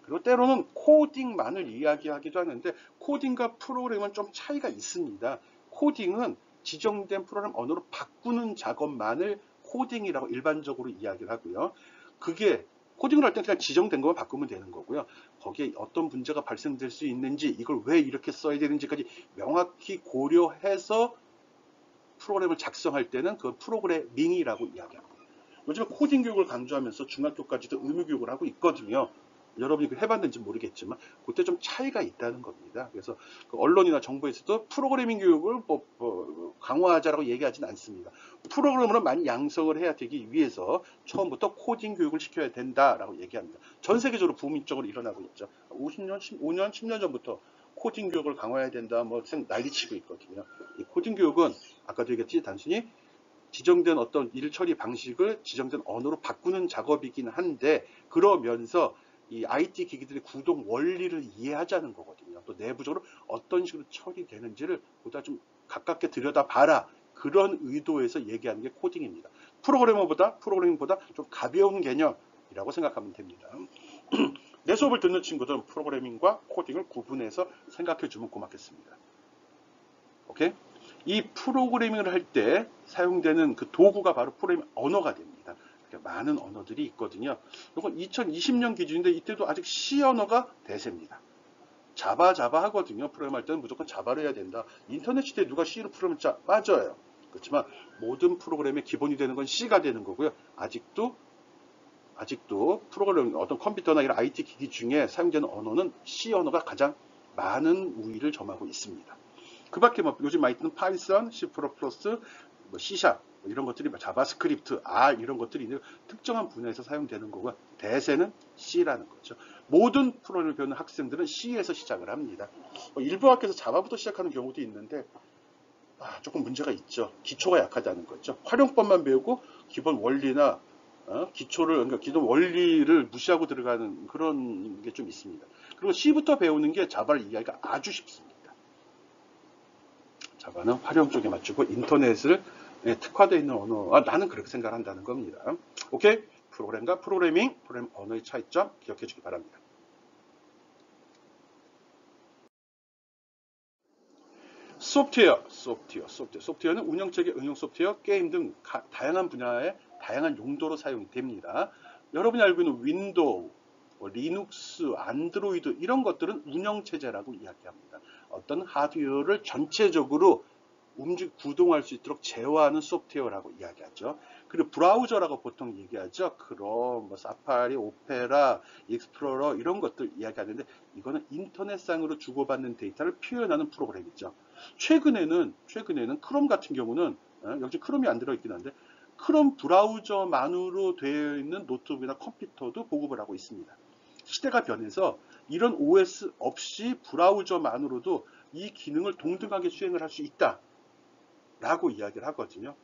그리고 때로는 코딩만을 이야기하기도 하는데 코딩과 프로그램은 좀 차이가 있습니다. 코딩은 지정된 프로그램 언어로 바꾸는 작업만을 코딩이라고 일반적으로 이야기를 하고요. 그게 코딩을 할 때 그냥 지정된 것만 바꾸면 되는 거고요. 거기에 어떤 문제가 발생될 수 있는지 이걸 왜 이렇게 써야 되는지까지 명확히 고려해서 프로그램을 작성할 때는 그 프로그래밍이라고 이야기합니다. 요즘 코딩 교육을 강조하면서 중학교까지도 의무 교육을 하고 있거든요. 여러분이 그걸 해봤는지 모르겠지만 그때 좀 차이가 있다는 겁니다. 그래서 그 언론이나 정부에서도 프로그래밍 교육을 강화하자라고 얘기하진 않습니다. 프로그램으로 많이 양성을 해야 되기 위해서 처음부터 코딩 교육을 시켜야 된다라고 얘기합니다. 전 세계적으로 부문적으로 일어나고 있죠. 50년, 5년, 10년 전부터 코딩 교육을 강화해야 된다 난리치고 있거든요. 이 코딩 교육은 아까도 얘기했지 단순히 지정된 어떤 일 처리 방식을 지정된 언어로 바꾸는 작업이긴 한데 그러면서 이 IT 기기들의 구동 원리를 이해하자는 거거든요. 또 내부적으로 어떤 식으로 처리되는지를 보다 좀 가깝게 들여다봐라. 그런 의도에서 얘기하는 게 코딩입니다. 프로그래밍보다 좀 가벼운 개념이라고 생각하면 됩니다. 내 수업을 듣는 친구들은 프로그래밍과 코딩을 구분해서 생각해 주면 고맙겠습니다. 오케이? 이 프로그래밍을 할 때 사용되는 그 도구가 바로 프로그래밍 언어가 됩니다. 많은 언어들이 있거든요. 이건 2020년 기준인데 이때도 아직 C 언어가 대세입니다. 자바 하거든요. 프로그램할 때는 무조건 자바를 해야 된다. 인터넷 시대에 누가 C로 프로그램을 맞아요. 그렇지만 모든 프로그램의 기본이 되는 건 C가 되는 거고요. 아직도 프로그램 어떤 컴퓨터나 이런 IT 기기 중에 사용되는 언어는 C 언어가 가장 많은 우위를 점하고 있습니다. 그 밖에 요즘 많이 쓰는 파이썬, C++, C# 이런 것들이 자바스크립트, R 이런 것들이 있는 특정한 분야에서 사용되는 거고 대세는 C라는 거죠. 모든 프로그램을 배우는 학생들은 C에서 시작을 합니다. 일부 학교에서 자바부터 시작하는 경우도 있는데 조금 문제가 있죠. 기초가 약하다는 거죠. 활용법만 배우고 기본 원리나 그러니까 기본 원리를 무시하고 들어가는 그런 게 좀 있습니다. 그리고 C부터 배우는 게 자바를 이해하기가 아주 쉽습니다. 자바는 활용 쪽에 맞추고 인터넷을 특화되어 있는 언어. 나는 그렇게 생각한다는 겁니다. 오케이? 프로그램과 프로그래밍 언어의 차이점 기억해 주기 바랍니다. 소프트웨어는 운영체계, 응용 소프트웨어, 게임 등 다양한 분야의 다양한 용도로 사용이 됩니다. 여러분이 알고 있는 윈도우, 리눅스, 안드로이드 이런 것들은 운영체제라고 이야기합니다. 어떤 하드웨어를 전체적으로 구동할 수 있도록 제어하는 소프트웨어라고 이야기하죠. 그리고 브라우저라고 보통 얘기하죠. 크롬, 사파리, 오페라, 익스플로러 이런 것들 이야기하는데 이거는 인터넷상으로 주고받는 데이터를 표현하는 프로그램이죠. 최근에는 크롬 같은 경우는 여기 크롬이 안 들어있긴 한데 크롬 브라우저만으로 되어 있는 노트북이나 컴퓨터도 보급을 하고 있습니다. 시대가 변해서 이런 OS 없이 브라우저만으로도 이 기능을 동등하게 수행을 할 수 있다. 라고 이야기를 하거든요.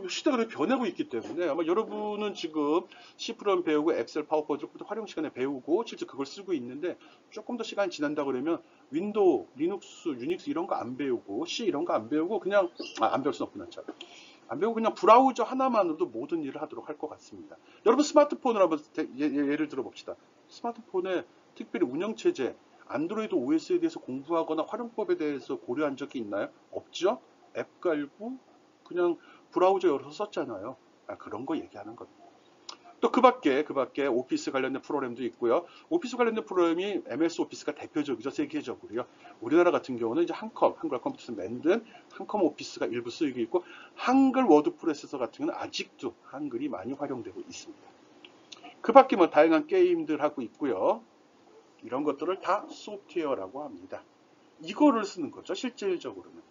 시대가 변하고 있기 때문에 아마 여러분은 지금 C 프로그램 배우고 엑셀, 파워포인트 활용 시간에 배우고 실제 그걸 쓰고 있는데 조금 더 시간이 지난다 그러면 윈도우, 리눅스, 유닉스 이런 거 안 배우고 C 이런 거 안 배우고 그냥 안 배울 순 없구나. 안 배우고 그냥 브라우저 하나만으로도 모든 일을 하도록 할 것 같습니다. 여러분 스마트폰을 한번 예를 들어 봅시다. 스마트폰에 특별히 운영체제, 안드로이드 OS에 대해서 공부하거나 활용법에 대해서 고려한 적이 있나요? 없죠? 앱 깔고 그냥 브라우저 열어서 썼잖아요. 그런 거 얘기하는 겁니다. 또 그 밖에 오피스 관련된 프로그램도 있고요. 오피스 관련된 프로그램이 MS 오피스가 대표적이죠. 세계적으로요. 우리나라 같은 경우는 이제 한글 컴퓨터에서 만든 한컴 오피스가 일부 쓰이고 있고 한글 워드 프로세서 같은 경우는 아직도 한글이 많이 활용되고 있습니다. 그 밖에 다양한 게임들 하고 있고요. 이런 것들을 다 소프트웨어라고 합니다. 이거를 쓰는 거죠. 실질적으로는.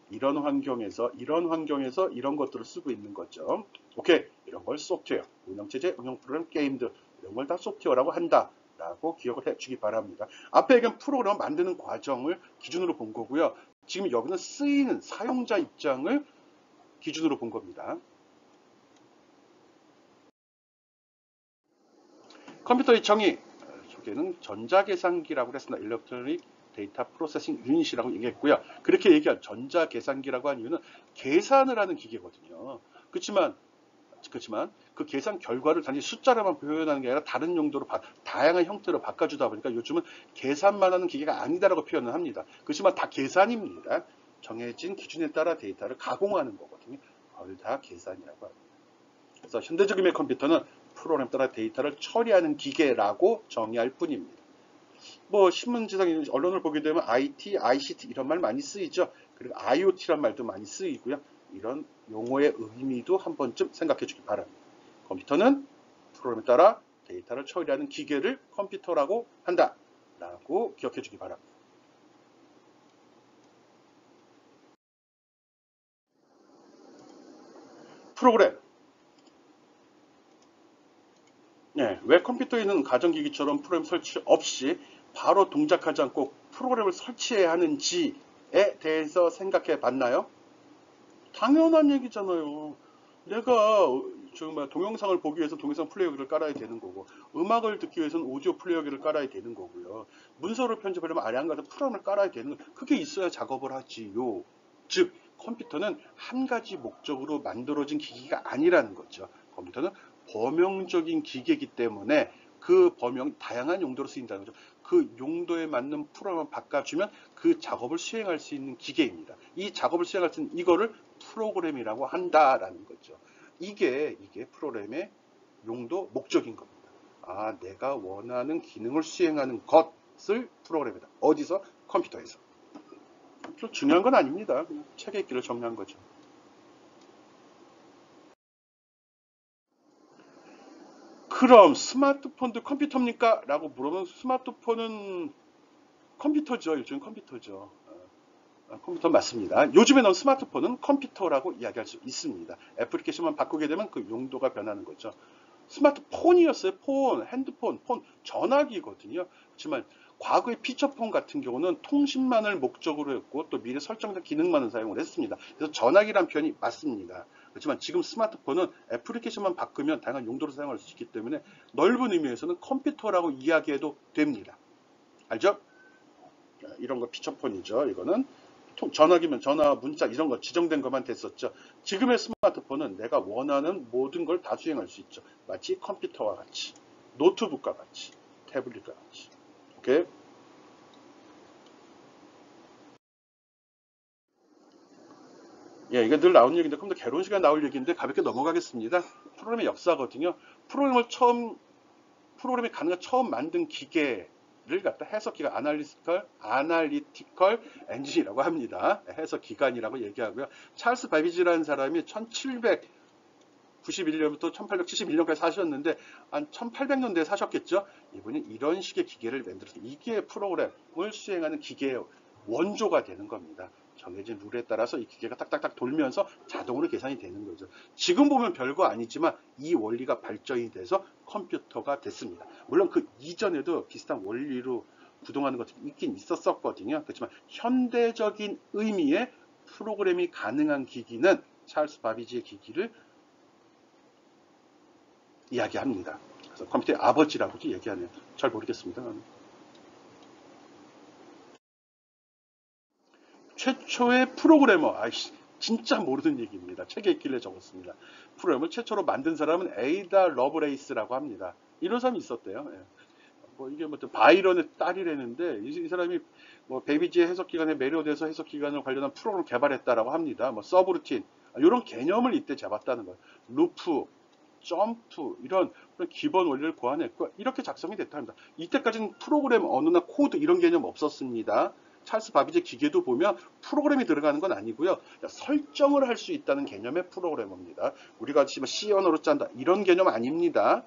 이런 환경에서 이런 것들을 쓰고 있는 거죠. 오케이. 이런 걸 소프트웨어, 운영체제, 운영 프로그램, 게임들 이런 걸 다 소프트웨어라고 한다. 라고 기억을 해주기 바랍니다. 앞에 얘기한 프로그램 만드는 과정을 기준으로 본 거고요. 지금 여기는 쓰이는 사용자 입장을 기준으로 본 겁니다. 컴퓨터의 정의, 저기는 전자계산기라고 했습니다. 일렉트로닉 데이터 프로세싱 유닛이라고 얘기했고요. 그렇게 얘기한 전자계산기라고 한 이유는 계산을 하는 기계거든요. 그렇지만 그 계산 결과를 단지 숫자로만 표현하는 게 아니라 다른 용도로 다양한 형태로 바꿔주다 보니까 요즘은 계산만 하는 기계가 아니다라고 표현을 합니다. 그렇지만 다 계산입니다. 정해진 기준에 따라 데이터를 가공하는 거거든요. 그걸 다 계산이라고 합니다. 그래서 현대적인 컴퓨터는 프로그램 따라 데이터를 처리하는 기계라고 정의할 뿐입니다. 신문지상 언론을 보게 되면 IT, ICT 이런 말 많이 쓰이죠. 그리고 IoT란 말도 많이 쓰이고요. 이런 용어의 의미도 한 번쯤 생각해 주기 바랍니다. 컴퓨터는 프로그램에 따라 데이터를 처리하는 기계를 컴퓨터라고 한다. 라고 기억해 주기 바랍니다. 프로그램. 왜 컴퓨터에 있는 가정기기처럼 프로그램 설치 없이 바로 동작하지 않고 프로그램을 설치해야 하는지에 대해서 생각해 봤나요? 당연한 얘기잖아요. 내가 정말 동영상을 보기 위해서 동영상 플레이어기를 깔아야 되는 거고 음악을 듣기 위해서는 오디오 플레이어기를 깔아야 되는 거고요. 문서를 편집하려면 아량 같은 프로그램을 깔아야 되는 거예요. 그게 있어야 작업을 하지요. 즉 컴퓨터는 한 가지 목적으로 만들어진 기기가 아니라는 거죠. 컴퓨터는 범용적인 기계이기 때문에 그 다양한 용도로 쓰인다는 거죠. 그 용도에 맞는 프로그램을 바꿔주면 그 작업을 수행할 수 있는 기계입니다. 이 작업을 수행할 수 있는 이거를 프로그램이라고 한다라는 거죠. 이게 프로그램의 용도, 목적인 겁니다. 내가 원하는 기능을 수행하는 것을 프로그램이다. 어디서? 컴퓨터에서. 중요한 건 아닙니다. 책에 있기를 정리한 거죠. 그럼 스마트폰도 컴퓨터입니까? 라고 물어보면 스마트폰은 컴퓨터죠. 요즘 컴퓨터죠. 컴퓨터 맞습니다. 요즘에 나온 스마트폰은 컴퓨터라고 이야기할 수 있습니다. 애플리케이션만 바꾸게 되면 그 용도가 변하는 거죠. 스마트폰이었어요. 핸드폰, 전화기거든요. 그렇지만 과거의 피처폰 같은 경우는 통신만을 목적으로 했고 또 미리 설정된 기능만을 사용을 했습니다. 그래서 전화기란 표현이 맞습니다. 그렇지만 지금 스마트폰은 애플리케이션만 바꾸면 다양한 용도로 사용할 수 있기 때문에 넓은 의미에서는 컴퓨터라고 이야기해도 됩니다. 알죠? 이런 거 피처폰이죠. 이거는 전화기면 전화, 문자 이런 거 지정된 것만 됐었죠. 지금의 스마트폰은 내가 원하는 모든 걸 다 수행할 수 있죠. 마치 컴퓨터와 같이, 노트북과 같이, 태블릿과 같이. 오케이? 예, 이게 늘 나오는 얘기인데 컴퓨터 개론 시간 나올 얘기인데 가볍게 넘어가겠습니다. 프로그램의 역사거든요. 프로그램이 가능한 처음 만든 기계를 갖다 해석기가 아날리티컬 엔진이라고 합니다. 해석기관이라고 얘기하고요. 찰스 바비지라는 사람이 1791년부터 1871년까지 사셨는데 한 1800년대에 사셨겠죠. 이분이 이런 식의 기계를 만들어서 이게 프로그램을 수행하는 기계의 원조가 되는 겁니다. 정해진 룰에 따라서 이 기계가 딱딱딱 돌면서 자동으로 계산이 되는 거죠. 지금 보면 별거 아니지만 이 원리가 발전이 돼서 컴퓨터가 됐습니다. 물론 그 이전에도 비슷한 원리로 구동하는 것들이 있긴 있었거든요. 그렇지만 현대적인 의미의 프로그램이 가능한 기기는 찰스 바비지의 기기를 이야기합니다. 그래서 컴퓨터의 아버지라고도 얘기하네요. 잘 모르겠습니다. 최초의 프로그래머, 아이씨, 진짜 모르는 얘기입니다. 책에 있길래 적었습니다. 프로그램을 최초로 만든 사람은 에이다 러브레이스라고 합니다. 이런 사람이 있었대요. 예. 뭐 이게 뭐 바이런의 딸이라는데 이 사람이 뭐 베이비지의 해석기관에 매료돼서 해석기관을 관련한 프로그램을 개발했다라고 합니다. 뭐 서브루틴 이런 개념을 이때 잡았다는 거예요. 루프, 점프 이런 기본 원리를 고안했고 이렇게 작성이 됐다 합니다. 이때까지는 프로그램 언어나 코드 이런 개념 없었습니다. 찰스 바비지 기계도 보면 프로그램이 들어가는 건 아니고요. 설정을 할 수 있다는 개념의 프로그래머입니다. 우리가 지금 C 언어로 짠다 이런 개념 아닙니다.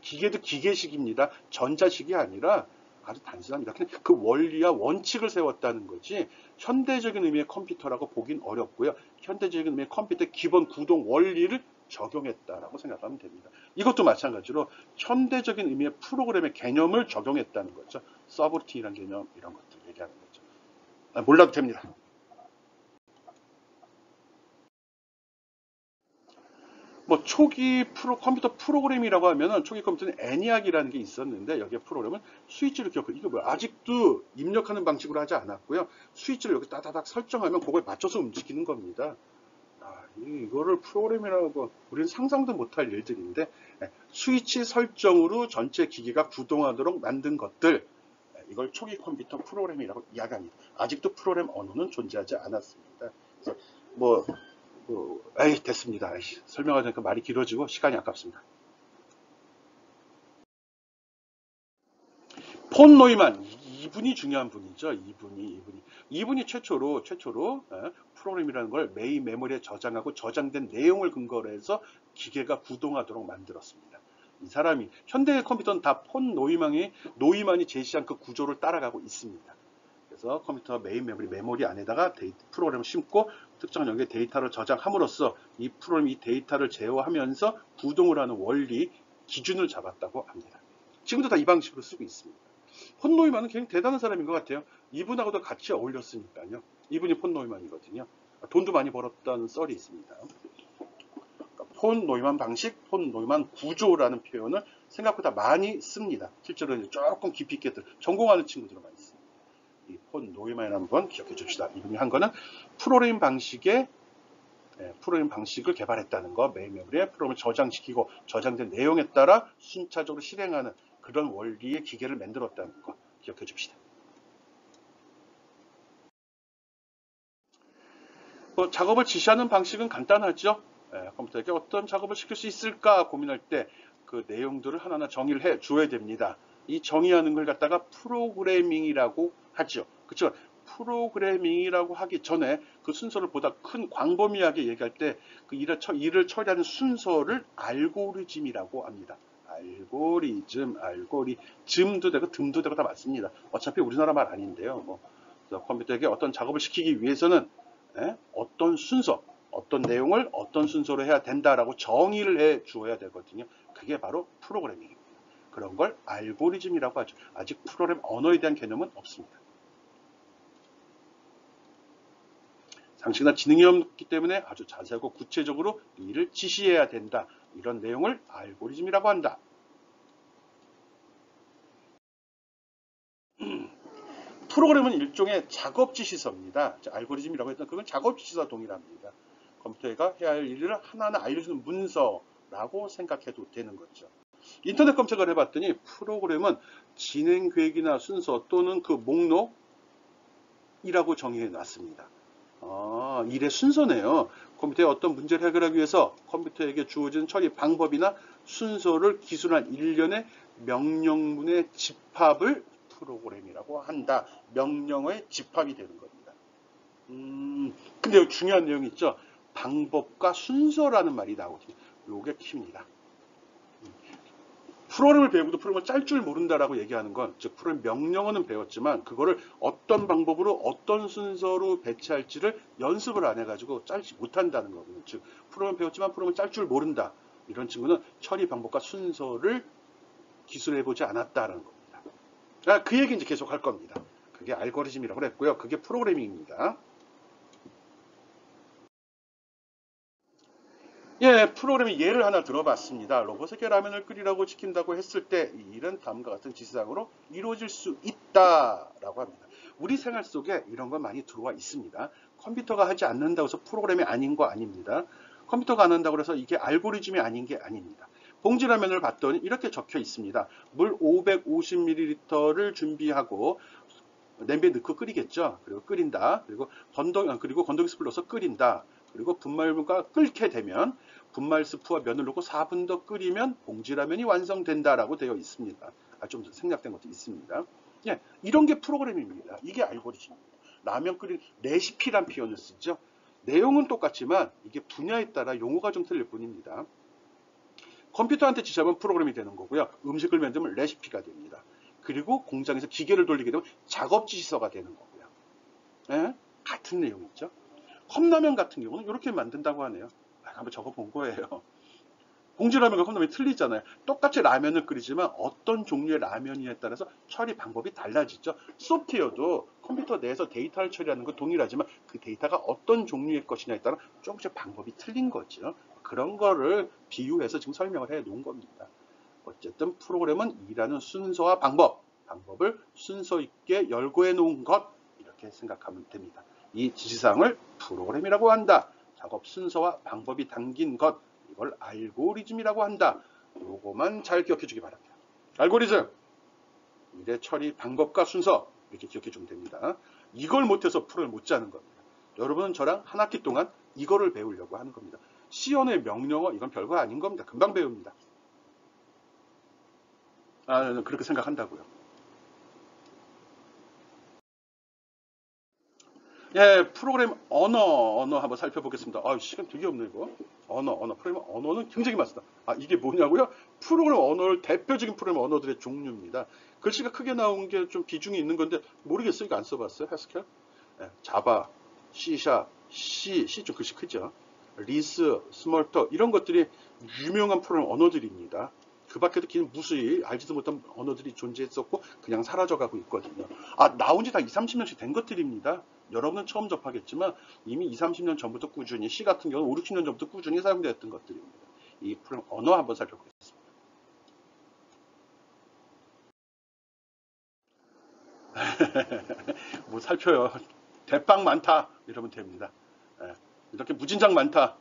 기계도 기계식입니다. 전자식이 아니라 아주 단순합니다. 그냥 그 원리와 원칙을 세웠다는 거지 현대적인 의미의 컴퓨터라고 보긴 어렵고요. 현대적인 의미의 컴퓨터의 기본 구동 원리를 적용했다라고 생각하면 됩니다. 이것도 마찬가지로 현대적인 의미의 프로그램의 개념을 적용했다는 거죠. 서브루틴이라는 개념 이런 것들 얘기하는 거죠. 몰라도 됩니다. 뭐 초기 컴퓨터 프로그램이라고 하면은 초기 컴퓨터는 애니악이라는 게 있었는데 여기에 프로그램은 스위치를 기억해. 이게 뭐야? 아직도 입력하는 방식으로 하지 않았고요. 스위치를 여기 따다닥 설정하면 그걸 맞춰서 움직이는 겁니다. 이거를 프로그램이라고 우리는 상상도 못할 일들인데 스위치 설정으로 전체 기기가 구동하도록 만든 것들 이걸 초기 컴퓨터 프로그램이라고 이야기합니다. 아직도 프로그램 언어는 존재하지 않았습니다. 그래서 됐습니다. 설명하자니까 말이 길어지고 시간이 아깝습니다. 폰 노이만 이분이 중요한 분이죠. 이분이 최초로 프로그램이라는 걸 메인 메모리에 저장하고 저장된 내용을 근거로 해서 기계가 구동하도록 만들었습니다. 이 사람이 현대의 컴퓨터는 다 폰 노이만이 제시한 그 구조를 따라가고 있습니다. 그래서 컴퓨터 메인 메모리 안에다가 프로그램을 심고 특정 영역의 데이터를 저장함으로써 이 프로그램이 이 데이터를 제어하면서 구동을 하는 원리 기준을 잡았다고 합니다. 지금도 다 이 방식으로 쓰고 있습니다. 폰 노이만은 굉장히 대단한 사람인 것 같아요. 이분하고도 같이 어울렸으니까요. 이분이 폰 노이만이거든요. 돈도 많이 벌었다는 썰이 있습니다. 폰 노이만 방식, 폰 노이만 구조라는 표현을 생각보다 많이 씁니다. 실제로 조금 깊이 있게 전공하는 친구들은 많이 씁니다. 이 폰 노이만 한번 기억해 줍시다. 이분이 한 거는 프로그램 방식을 개발했다는 거, 메인 메모리에 프로그램을 저장시키고 저장된 내용에 따라 순차적으로 실행하는 그런 원리의 기계를 만들었다는 거 기억해 줍시다. 작업을 지시하는 방식은 간단하죠. 컴퓨터에게 어떤 작업을 시킬 수 있을까 고민할 때 그 내용들을 하나하나 정의를 해 줘야 됩니다. 이 정의하는 걸 갖다가 프로그래밍이라고 하죠. 그렇죠? 프로그래밍이라고 하기 전에 그 순서를 보다 큰 광범위하게 얘기할 때 그 일을 처리하는 순서를 알고리즘이라고 합니다. 알고리즘도 되고 듬도 되고 다 맞습니다. 어차피 우리나라 말 아닌데요. 컴퓨터에게 어떤 작업을 시키기 위해서는 어떤 순서, 어떤 내용을 어떤 순서로 해야 된다라고 정의를 해 주어야 되거든요. 그게 바로 프로그래밍입니다. 그런 걸 알고리즘이라고 하죠. 아직 프로그램 언어에 대한 개념은 없습니다. 상식이나 지능이 없기 때문에 아주 자세하고 구체적으로 일을 지시해야 된다. 이런 내용을 알고리즘이라고 한다. 프로그램은 일종의 작업 지시서입니다. 알고리즘이라고 했던 그건 작업 지시서 동일합니다. 컴퓨터가 해야 할 일을 하나하나 알려주는 문서라고 생각해도 되는 거죠. 인터넷 검색을 해봤더니 프로그램은 진행 계획이나 순서 또는 그 목록이라고 정의해 놨습니다. 일의 순서네요. 컴퓨터의 어떤 문제를 해결하기 위해서 컴퓨터에게 주어진 처리 방법이나 순서를 기술한 일련의 명령문의 집합을 프로그램이라고 한다. 명령어의 집합이 되는 겁니다. 근데 여기 중요한 내용이 있죠. 방법과 순서라는 말이 나오거든요. 요게 키입니다. 프로그램을 배우고도 프로그램을 짤 줄 모른다라고 얘기하는 건, 즉 프로그램 명령어는 배웠지만 그거를 어떤 방법으로 어떤 순서로 배치할지를 연습을 안 해가지고 짤지 못한다는 거거든요. 즉 프로그램 배웠지만 프로그램을 짤 줄 모른다. 이런 친구는 처리 방법과 순서를 기술해보지 않았다는 겁니다. 그 얘기 이제 계속 할 겁니다. 그게 알고리즘이라고 했고요. 그게 프로그래밍입니다. 예, 프로그램의 예를 하나 들어봤습니다. 로봇에게 라면을 끓이라고 시킨다고 했을 때 이 일은 다음과 같은 지시사항으로 이루어질 수 있다라고 합니다. 우리 생활 속에 이런 건 많이 들어와 있습니다. 컴퓨터가 하지 않는다고 해서 프로그램이 아닌 거 아닙니다. 컴퓨터가 안 한다고 해서 이게 알고리즘이 아닌 게 아닙니다. 봉지라면을 봤더니 이렇게 적혀 있습니다. 물 550ml를 준비하고 냄비에 넣고 끓이겠죠. 그리고 끓인다. 그리고 건더기 스프를 넣어서 끓인다. 그리고 분말물과 끓게 되면 분말 스프와 면을 넣고 4분 더 끓이면 봉지라면이 완성된다라고 되어 있습니다. 좀 생략된 것도 있습니다. 예, 이런 게 프로그램입니다. 이게 알고리즘입니다. 라면 끓인 레시피란 표현을 쓰죠. 내용은 똑같지만 이게 분야에 따라 용어가 좀 틀릴 뿐입니다. 컴퓨터한테 지시하면 프로그램이 되는 거고요. 음식을 만들면 레시피가 됩니다. 그리고 공장에서 기계를 돌리게 되면 작업 지시서가 되는 거고요. 예? 같은 내용이죠. 컵라면 같은 경우는 이렇게 만든다고 하네요. 한번 적어본 거예요. 봉지라면과 컵라면이 틀리잖아요. 똑같이 라면을 끓이지만 어떤 종류의 라면이냐에 따라서 처리 방법이 달라지죠. 소프트웨어도 컴퓨터 내에서 데이터를 처리하는 건 동일하지만 그 데이터가 어떤 종류의 것이냐에 따라 조금씩 방법이 틀린 거죠. 그런 거를 비유해서 지금 설명을 해 놓은 겁니다. 어쨌든 프로그램은 일하는 순서와 방법을 순서 있게 열거해 놓은 것, 이렇게 생각하면 됩니다. 이 지시사항을 프로그램이라고 한다. 작업 순서와 방법이 담긴 것, 이걸 알고리즘이라고 한다. 요거만 잘 기억해 주기 바랍니다. 알고리즘, 일의 처리 방법과 순서, 이렇게 기억해 주면 됩니다. 이걸 못해서 프로를 못 짜는 겁니다. 여러분은 저랑 한 학기 동안 이거를 배우려고 하는 겁니다. C 언어의 명령어, 이건 별거 아닌 겁니다. 금방 배웁니다. 그렇게 생각한다고요. 예, 프로그램 언어 한번 살펴보겠습니다. 시간 되게 없네, 이거. 프로그램 언어는 굉장히 많습니다. 이게 뭐냐고요? 프로그램 언어를, 대표적인 프로그램 언어들의 종류입니다. 글씨가 크게 나온 게 좀 비중이 있는 건데, 모르겠어요. 이거 안 써봤어요? 해스켈? 예, 자바, C샵, C 좀 글씨 크죠? 리스, 스몰터, 이런 것들이 유명한 프로그램 언어들입니다. 그 밖에도 긴 무수히 알지도 못한 언어들이 존재했었고 그냥 사라져가고 있거든요. 나온 지 다 20, 30년씩 된 것들입니다. 여러분은 처음 접하겠지만 이미 20, 30년 전부터 꾸준히, C 같은 경우는 5, 60년 전부터 꾸준히 사용되었던 것들입니다. 이 프로그램 언어 한번 살펴보겠습니다. 뭐 살펴요. 대빵 많다 이러면 됩니다. 예, 이렇게 무진장 많다.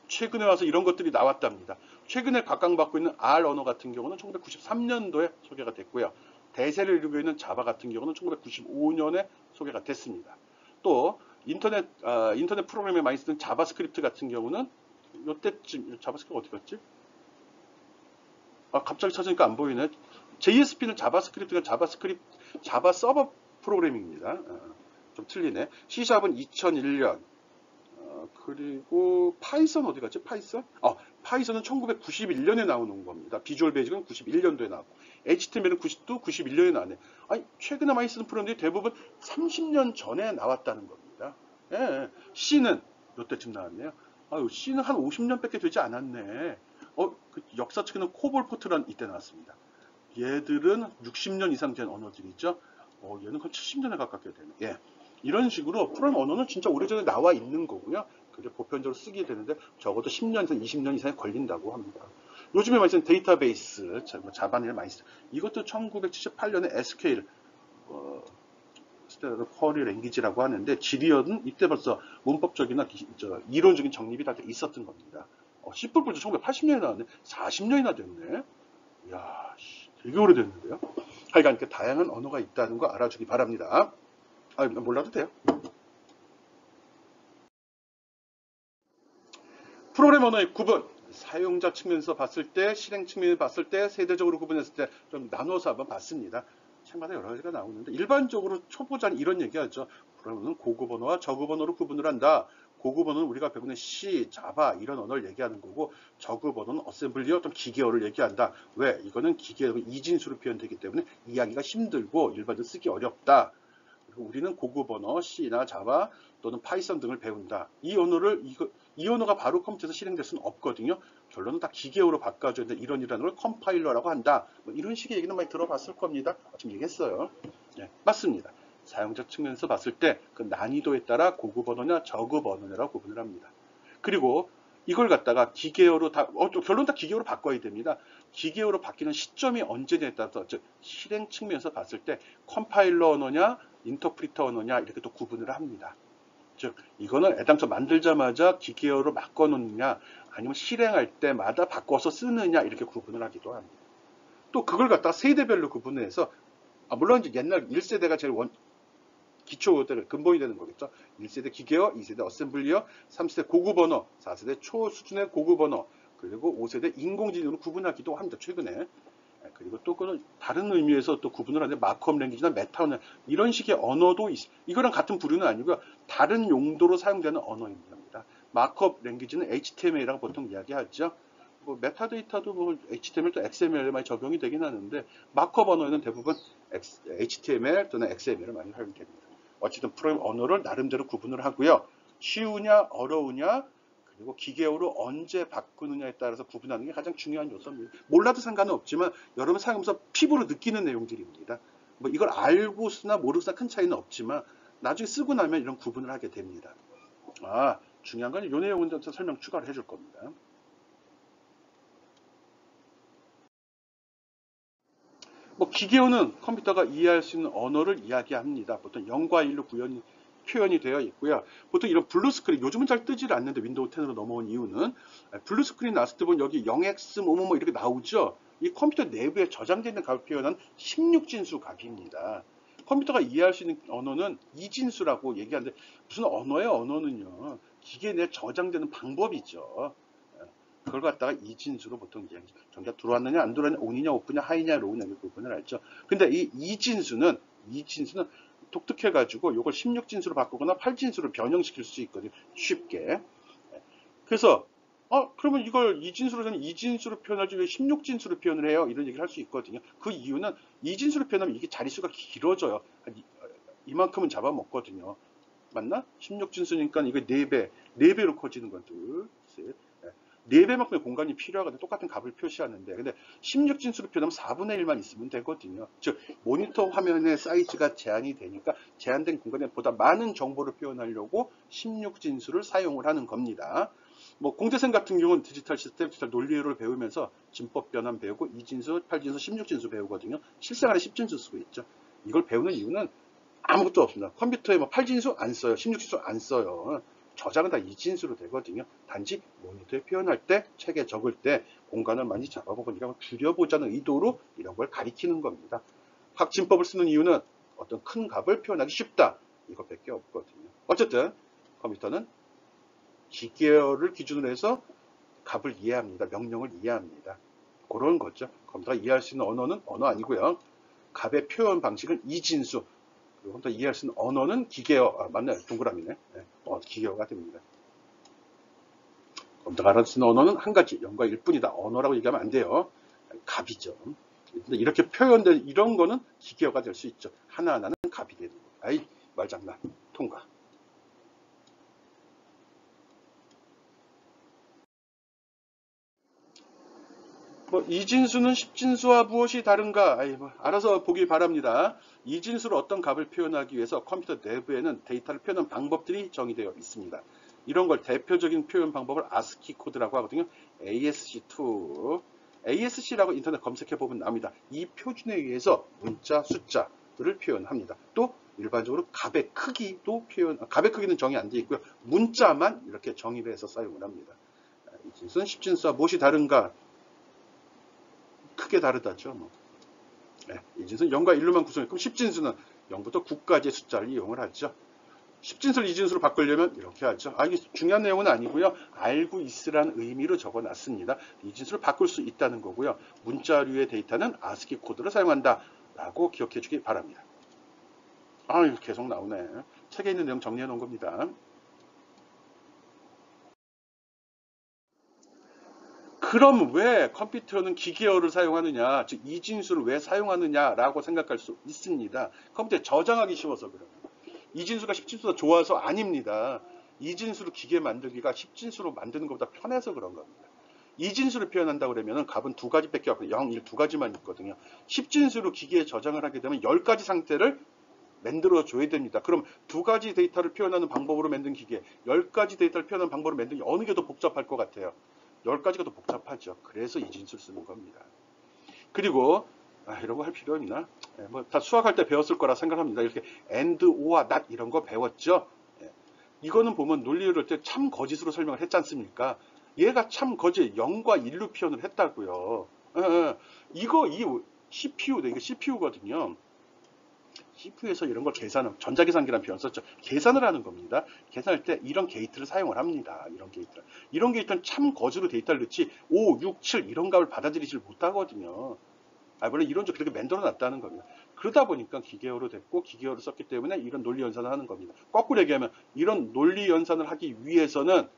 최근에 와서 이런 것들이 나왔답니다. 최근에 각광받고 있는 R 언어 같은 경우는 1993년도에 소개가 됐고요. 대세를 이루고 있는 자바 같은 경우는 1995년에 소개가 됐습니다. 또 인터넷 프로그램에 많이 쓰는 자바스크립트 같은 경우는 이때쯤, 자바스크립트 어디 갔지? 갑자기 찾으니까 안 보이네. JSP는 자바스크립트가 자바 서버 프로그래밍입니다. 좀 틀리네. C샵은 2001년. 그리고 파이썬 어디 갔지? 파이썬은 1991년에 나오는 겁니다. 비주얼 베이직은 91년도에 나오고, HTML은 91년에 나왔네. 최근에 많이 쓰는 프로그램들이 대부분 30년 전에 나왔다는 겁니다. 예, C는 이때쯤 나왔네요. C는 한 50년밖에 되지 않았네. 그 역사 측에는 코볼포트란 이때 나왔습니다. 얘들은 60년 이상 된 언어들이죠. 얘는 한 70년에 가깝게 되네. 예. 이런 식으로 프로그램 언어는 진짜 오래전에 나와 있는 거고요. 그게 보편적으로 쓰게 되는데 적어도 10년 이상, 20년 이상이 걸린다고 합니다. 요즘에 많이 쓰는 데이터베이스, 자바를 많이 쓰죠. 이것도 1978년에 SQL, 스테이트 쿼리 랭귀지라고 하는데, 지리언은 이때 벌써 문법적이나 이론적인 정립이 다 있었던 겁니다. C++도 1980년에 나왔네. 40년이나 됐네. 이야, 되게 오래됐는데요. 하여간 이렇게 다양한 언어가 있다는 거 알아주기 바랍니다. 몰라도 돼요. 프로그램 언어의 구분, 사용자 측면에서 봤을 때, 실행 측면에서 봤을 때, 세대적으로 구분했을 때 좀 나눠서 한번 봤습니다. 책마다 여러 가지가 나오는데 일반적으로 초보자는 이런 얘기하죠. 프로그램은 고급 언어와 저급 언어로 구분을 한다. 고급 언어는 우리가 배우는 C, 자바 이런 언어를 얘기하는 거고 저급 언어는 어셈블리 어떤 기계어를 얘기한다. 왜? 이거는 기계어가 이진수로 표현되기 때문에 이해하기가 힘들고 일반적으로 쓰기 어렵다. 그리고 우리는 고급 언어 C나 자바 또는 파이썬 등을 배운다. 이 언어가 바로 컴퓨터에서 실행될 수는 없거든요. 결론은 다 기계어로 바꿔줘야 되는데 이런 걸 컴파일러라고 한다. 뭐 이런 식의 얘기는 많이 들어봤을 겁니다. 지금 얘기했어요. 네, 맞습니다. 사용자 측면에서 봤을 때 그 난이도에 따라 고급 언어냐 저급 언어냐라고 구분을 합니다. 그리고 이걸 갖다가 기계어로 결론 다 기계어로 바꿔야 됩니다. 기계어로 바뀌는 시점이 언제냐에 따라서 즉 실행 측면에서 봤을 때 컴파일러 언어냐 인터프리터 언어냐 이렇게 또 구분을 합니다. 즉 이거는 애당초 만들자마자 기계어로 바꿔놓느냐 아니면 실행할 때마다 바꿔서 쓰느냐 이렇게 구분을 하기도 합니다. 또 그걸 갖다 세대별로 구분을 해서 물론 이제 옛날 1세대가 제일 기초 근본이 되는 거겠죠. 1세대 기계어, 2세대 어셈블리어, 3세대 고급 언어, 4세대 초수준의 고급 언어, 그리고 5세대 인공지능으로 구분하기도 합니다. 최근에. 그리고 또 그는 다른 의미에서 또 구분을 하는데 마크업 랭귀지나 메타 언어 이런 식의 언어도 이거랑 같은 부류는 아니고요. 다른 용도로 사용되는 언어입니다. 마크업 랭귀지는 HTML이라고 보통 이야기하죠. 뭐 메타데이터도 뭐 HTML 또 XML에 많이 적용이 되긴 하는데 마크업 언어에는 대부분 HTML 또는 XML을 많이 활용됩니다. 어쨌든 프로그램 언어를 나름대로 구분을 하고요. 쉬우냐 어려우냐 그리고 기계어로 언제 바꾸느냐에 따라서 구분하는 게 가장 중요한 요소입니다. 몰라도 상관은 없지만 여러분 사용하면서 피부로 느끼는 내용들입니다. 뭐 이걸 알고 쓰나 모르고 쓰나 큰 차이는 없지만 나중에 쓰고 나면 이런 구분을 하게 됩니다. 중요한 건 이 내용은 좀 설명 추가를 해줄 겁니다. 뭐 기계어는 컴퓨터가 이해할 수 있는 언어를 이야기합니다. 보통 0과 1로 표현이 되어 있고요. 보통 이런 블루스크린, 요즘은 잘 뜨질 않는데 윈도우 10으로 넘어온 이유는 블루스크린 나왔을 때 보면 여기 0x 뭐뭐뭐 이렇게 나오죠. 이 컴퓨터 내부에 저장되어 있는 값을 표현한 16진수 값입니다. 컴퓨터가 이해할 수 있는 언어는 2진수라고 얘기하는데 무슨 언어예요? 언어는요. 기계 내에 저장되는 방법이죠. 그걸 갖다가 이진수로 보통 이야기죠. 전기가 들어왔느냐 안 들어왔느냐 온이냐 오프냐 하이냐 로우냐 이렇게 구분을 하죠. 근데 이 이진수는 독특해가지고 이걸 16진수로 바꾸거나 8진수로 변형시킬 수 있거든요. 쉽게. 그래서 그러면 이걸 이진수로 저는 이진수로 표현하지 왜 16진수로 표현을 해요? 이런 얘기를 할 수 있거든요. 그 이유는 이진수로 표현하면 이게 자릿수가 길어져요. 이만큼은 잡아먹거든요. 맞나? 16진수니까 이거 4배, 4배로 커지는 건 둘, 셋. 4배만큼의 공간이 필요하거든요. 똑같은 값을 표시하는데. 근데 16진수로 표현하면 4분의 1만 있으면 되거든요. 즉, 모니터 화면의 사이즈가 제한이 되니까 제한된 공간에 보다 많은 정보를 표현하려고 16진수를 사용을 하는 겁니다. 뭐 공대생 같은 경우는 디지털 시스템, 디지털 논리를 배우면서 진법 변환 배우고 2진수, 8진수, 16진수 배우거든요. 실생활에 10진수 쓰고 있죠. 이걸 배우는 이유는 아무것도 없습니다. 컴퓨터에 뭐 8진수 안 써요. 16진수 안 써요. 저장은 다 이진수로 되거든요. 단지 모니터에 표현할 때, 책에 적을 때 공간을 많이 잡아먹으니까 줄여보자는 의도로 이런 걸 가리키는 겁니다. 확진법을 쓰는 이유는 어떤 큰 값을 표현하기 쉽다. 이것밖에 없거든요. 어쨌든 컴퓨터는 기계어를 기준으로 해서 값을 이해합니다. 명령을 이해합니다. 그런 거죠. 컴퓨터가 이해할 수 있는 언어는 언어 아니고요. 값의 표현 방식은 이진수. 그리고 더 이해할 수 있는 언어는 기계어, 맞나요? 동그라미네. 네, 기계어가 됩니다. 컴퓨터가 알아듣는 수 있는 언어는 한 가지, 0과 1뿐이다. 언어라고 얘기하면 안 돼요. 값이죠. 근데 이렇게 표현된 이런 거는 기계어가 될 수 있죠. 하나하나는 값이 되는 거. 아이, 말장난. 통과. 뭐 이진수는 10진수와 무엇이 다른가? 알아서 보기 바랍니다. 이진수로 어떤 값을 표현하기 위해서 컴퓨터 내부에는 데이터를 표현하는 방법들이 정의되어 있습니다. 이런 걸 대표적인 표현 방법을 ASCII 코드라고 하거든요. ASC2. ASC라고 인터넷 검색해 보면 나옵니다. 이 표준에 의해서 문자, 숫자들을 표현합니다. 또 일반적으로 값의 크기는 정의 안 되어 있고요. 문자만 이렇게 정의를 해서 사용을 합니다. 이진수는 10진수와 무엇이 다른가? 크게 다르다죠. 네, 이진수는 0과 1로만 구성해. 그럼 10진수는 0부터 9까지의 숫자를 이용을 하죠. 10진수를 2진수로 바꾸려면 이렇게 하죠. 이게 중요한 내용은 아니고요. 알고 있으라는 의미로 적어놨습니다. 2진수를 바꿀 수 있다는 거고요. 문자류의 데이터는 아스키 코드를 사용한다 라고 기억해 주기 바랍니다. 이거 계속 나오네. 책에 있는 내용 정리해 놓은 겁니다. 그럼 왜 컴퓨터는 기계어를 사용하느냐, 즉 이진수를 왜 사용하느냐라고 생각할 수 있습니다. 컴퓨터에 저장하기 쉬워서 그래요. 이진수가 10진수가 좋아서 아닙니다. 이진수로 기계 만들기가 10진수로 만드는 것보다 편해서 그런 겁니다. 이진수를 표현한다고 그러면 값은 두 가지밖에 없고 0, 1 두 가지만 있거든요. 10진수로 기계에 저장을 하게 되면 10가지 상태를 만들어 줘야 됩니다. 그럼 두 가지 데이터를 표현하는 방법으로 만든 기계, 10가지 데이터를 표현하는 방법으로 만든 게 어느 게 더 복잡할 것 같아요? 10가지가 더 복잡하죠. 그래서 이진수를 쓰는 겁니다. 그리고 이런 거 할 필요 있나? 다 수학할 때 배웠을 거라 생각합니다. 이렇게 and, or와 not 이런 거 배웠죠. 이거는 보면 논리를 할 때 참 거짓으로 설명을 했지 않습니까? 얘가 참 거짓 0과 1로 표현을 했다고요. 이 CPU, 이게 CPU거든요. CPU에서 이런 걸 전자계산기라는 표현 썼죠. 계산을 하는 겁니다. 계산할 때 이런 게이트를 사용을 합니다. 이런 게이트는 참 거짓으로 데이터를 넣지 5, 6, 7 이런 값을 받아들이질 못하거든요. 물론 이론적으로 그렇게 만들어 놨다는 겁니다. 그러다 보니까 기계어로 됐고 기계어를 썼기 때문에 이런 논리 연산을 하는 겁니다. 거꾸로 얘기하면 이런 논리 연산을 하기 위해서는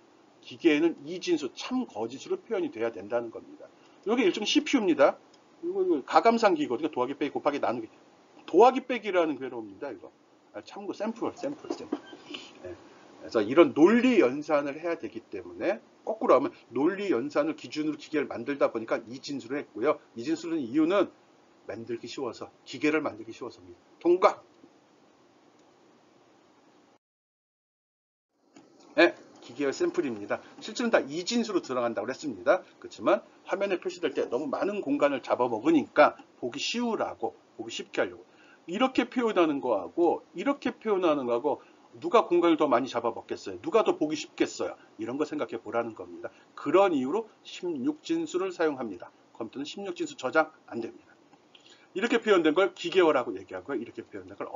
기계에는 이진수, 참 거짓으로 표현이 돼야 된다는 겁니다. 이게 일종의 CPU입니다. 이거 가감상기거든요. 더하기 빼기 곱하기 나누기. 더하기 빼기라는 괴로움입니다. 이거. 참고 샘플. 네. 그래서 이런 논리 연산을 해야 되기 때문에 거꾸로 하면 논리 연산을 기준으로 기계를 만들다 보니까 이진수를 했고요. 이진수는 이유는 만들기 쉬워서, 기계를 만들기 쉬워서입니다. 통과! 네, 기계의 샘플입니다. 실제는 다 이진수로 들어간다고 했습니다. 그렇지만 화면에 표시될 때 너무 많은 공간을 잡아먹으니까 보기 쉽게 하려고. 이렇게 표현하는 거하고 이렇게 표현하는 거하고 누가 공간을 더 많이 잡아먹겠어요? 누가 더 보기 쉽겠어요? 이런 거 생각해 보라는 겁니다. 그런 이유로 16진수를 사용합니다. 컴퓨터는 16진수 저장 안 됩니다. 이렇게 표현된 걸 기계어라고 얘기하고요. 이렇게 표현된 걸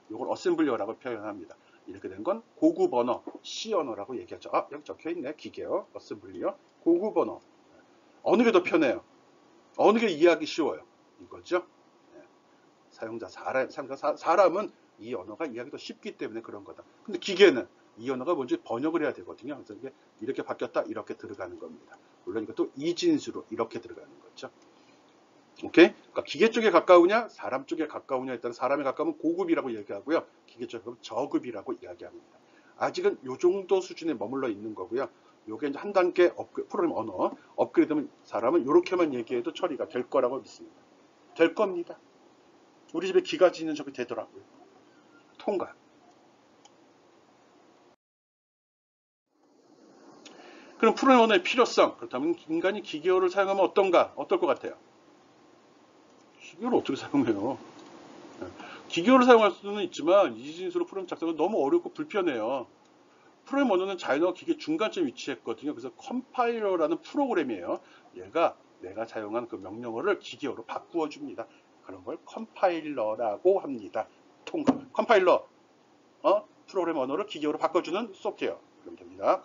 이걸 어셈블리어라고 표현합니다. 이렇게 된 건 고급 언어, C 언어라고 얘기하죠. 여기 적혀 있네. 기계어, 어셈블리어, 고급 언어. 어느 게 더 편해요? 어느 게 이해하기 쉬워요? 이거죠. 사람은 이 언어가 이해하기 더 쉽기 때문에 그런 거다. 근데 기계는 이 언어가 뭔지 번역을 해야 되거든요. 그래서 이게 이렇게 바뀌었다, 이렇게 들어가는 겁니다. 물론 이것도 이진수로 이렇게 들어가는 거죠. 오케이? 그러니까 기계 쪽에 가까우냐, 사람 쪽에 가까우냐에 따라 사람에 가까우면 고급이라고 얘기하고요. 기계 쪽에 가까우면 저급이라고 이야기합니다. 아직은 이 정도 수준에 머물러 있는 거고요. 요게 이제 한 단계 프로그램 언어 업그레이드면 사람은 이렇게만 얘기해도 처리가 될 거라고 믿습니다. 될 겁니다. 우리 집에 기가 지는 적이 되더라고요. 통과. 그럼 프로그램 언어의 필요성. 그렇다면 인간이 기계어를 사용하면 어떨 것 같아요? 기계어를 어떻게 사용해요? 기계어를 사용할 수는 있지만 이진수로 프로그램 작성은 너무 어렵고 불편해요. 프로그램 언어는 자연어와 기계 중간쯤에 위치했거든요. 그래서 컴파일러라는 프로그램이에요. 얘가 내가 사용한 그 명령어를 기계어로 바꾸어 줍니다. 그런 걸 컴파일러라고 합니다. 통과. 컴파일러. 프로그램 언어를 기계어로 바꿔주는 소프트웨어. 그러면 됩니다.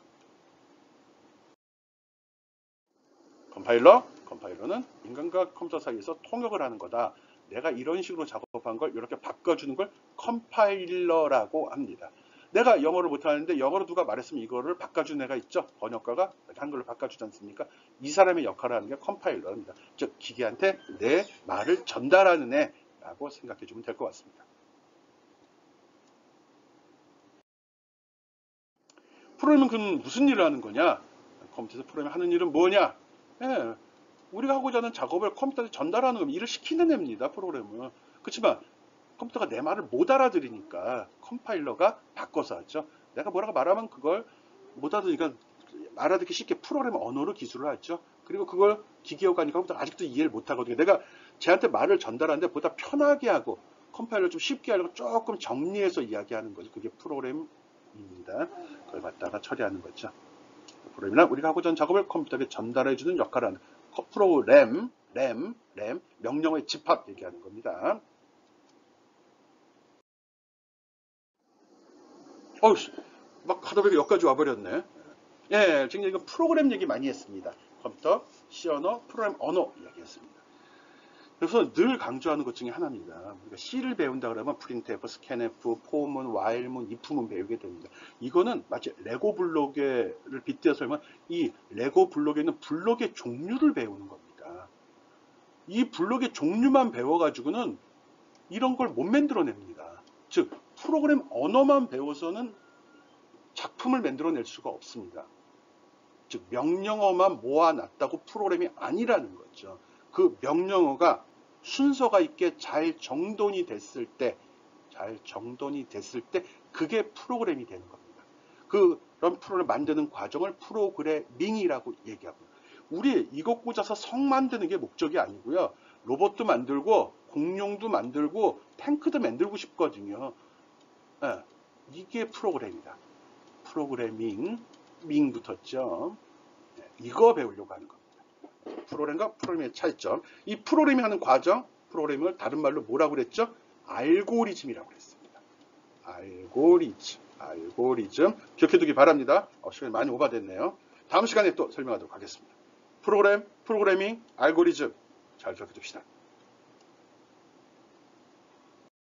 컴파일러는 인간과 컴퓨터 사이에서 통역을 하는 거다. 내가 이런 식으로 작업한 걸 이렇게 바꿔주는 걸 컴파일러라고 합니다. 내가 영어를 못하는데 영어로 누가 말했으면 이거를 바꿔준 애가 있죠. 번역가가 한글로 바꿔주지 않습니까? 이 사람의 역할을 하는 게 컴파일러입니다. 즉 기계한테 내 말을 전달하는 애라고 생각해 주면 될 것 같습니다. 프로그램은 그럼 무슨 일을 하는 거냐? 컴퓨터에서 프로그램이 하는 일은 뭐냐? 우리가 하고자 하는 작업을 컴퓨터에 전달하는 겁니다. 일을 시키는 애입니다. 프로그램은. 그렇지만 컴퓨터가 내 말을 못 알아들으니까 컴파일러가 바꿔서 하죠. 내가 뭐라고 말하면 그걸 못 알아들으니까 알아듣기 쉽게 프로그램 언어로 기술을 하죠. 그리고 그걸 기계어가 아니까 컴퓨터가 아직도 이해를 못 하거든요. 내가 쟤한테 말을 전달하는데 보다 편하게 하고 컴파일러 좀 쉽게 하려고 조금 정리해서 이야기하는 거죠. 그게 프로그램입니다. 그걸 갖다가 처리하는 거죠. 프로그램이나 우리가 하고자 하는 작업을 컴퓨터에 전달해주는 역할을 하는 프로그램, 명령어의 집합 얘기하는 겁니다. 어우, 막 하다 보니까 여기까지 와버렸네. 예, 지금 이거 프로그램 얘기 많이 했습니다. 컴퓨터, C 언어, 프로그램 언어 이야기했습니다. 그래서 늘 강조하는 것 중에 하나입니다. 우리가 C를 배운다 그러면 프린트F, 스캔F, 포문, while문, if문 배우게 됩니다. 이거는 마치 레고 블록을 빗대어 설명한 이 레고 블록에 있는 블록의 종류를 배우는 겁니다. 이 블록의 종류만 배워가지고는 이런 걸 못 만들어냅니다. 즉 프로그램 언어만 배워서는 작품을 만들어낼 수가 없습니다. 즉 명령어만 모아놨다고 프로그램이 아니라는 거죠. 그 명령어가 순서가 있게 잘 정돈이 됐을 때 그게 프로그램이 되는 겁니다. 그런 프로그램을 만드는 과정을 프로그래밍이라고 얘기하고, 우리 이거 꽂아서 성 만드는 게 목적이 아니고요. 로봇도 만들고 공룡도 만들고 탱크도 만들고 싶거든요. 예, 이게 프로그램이다. 프로그래밍, 밍 붙었죠. 이거 배우려고 하는 겁니다. 프로그램과 프로그램의 차이점. 이 프로그래밍 하는 과정, 프로그래밍을 다른 말로 뭐라고 그랬죠? 알고리즘이라고 그랬습니다. 알고리즘. 기억해 두기 바랍니다. 시간이 많이 오버됐네요. 다음 시간에 또 설명하도록 하겠습니다. 프로그래밍, 알고리즘. 잘 기억해 둡시다.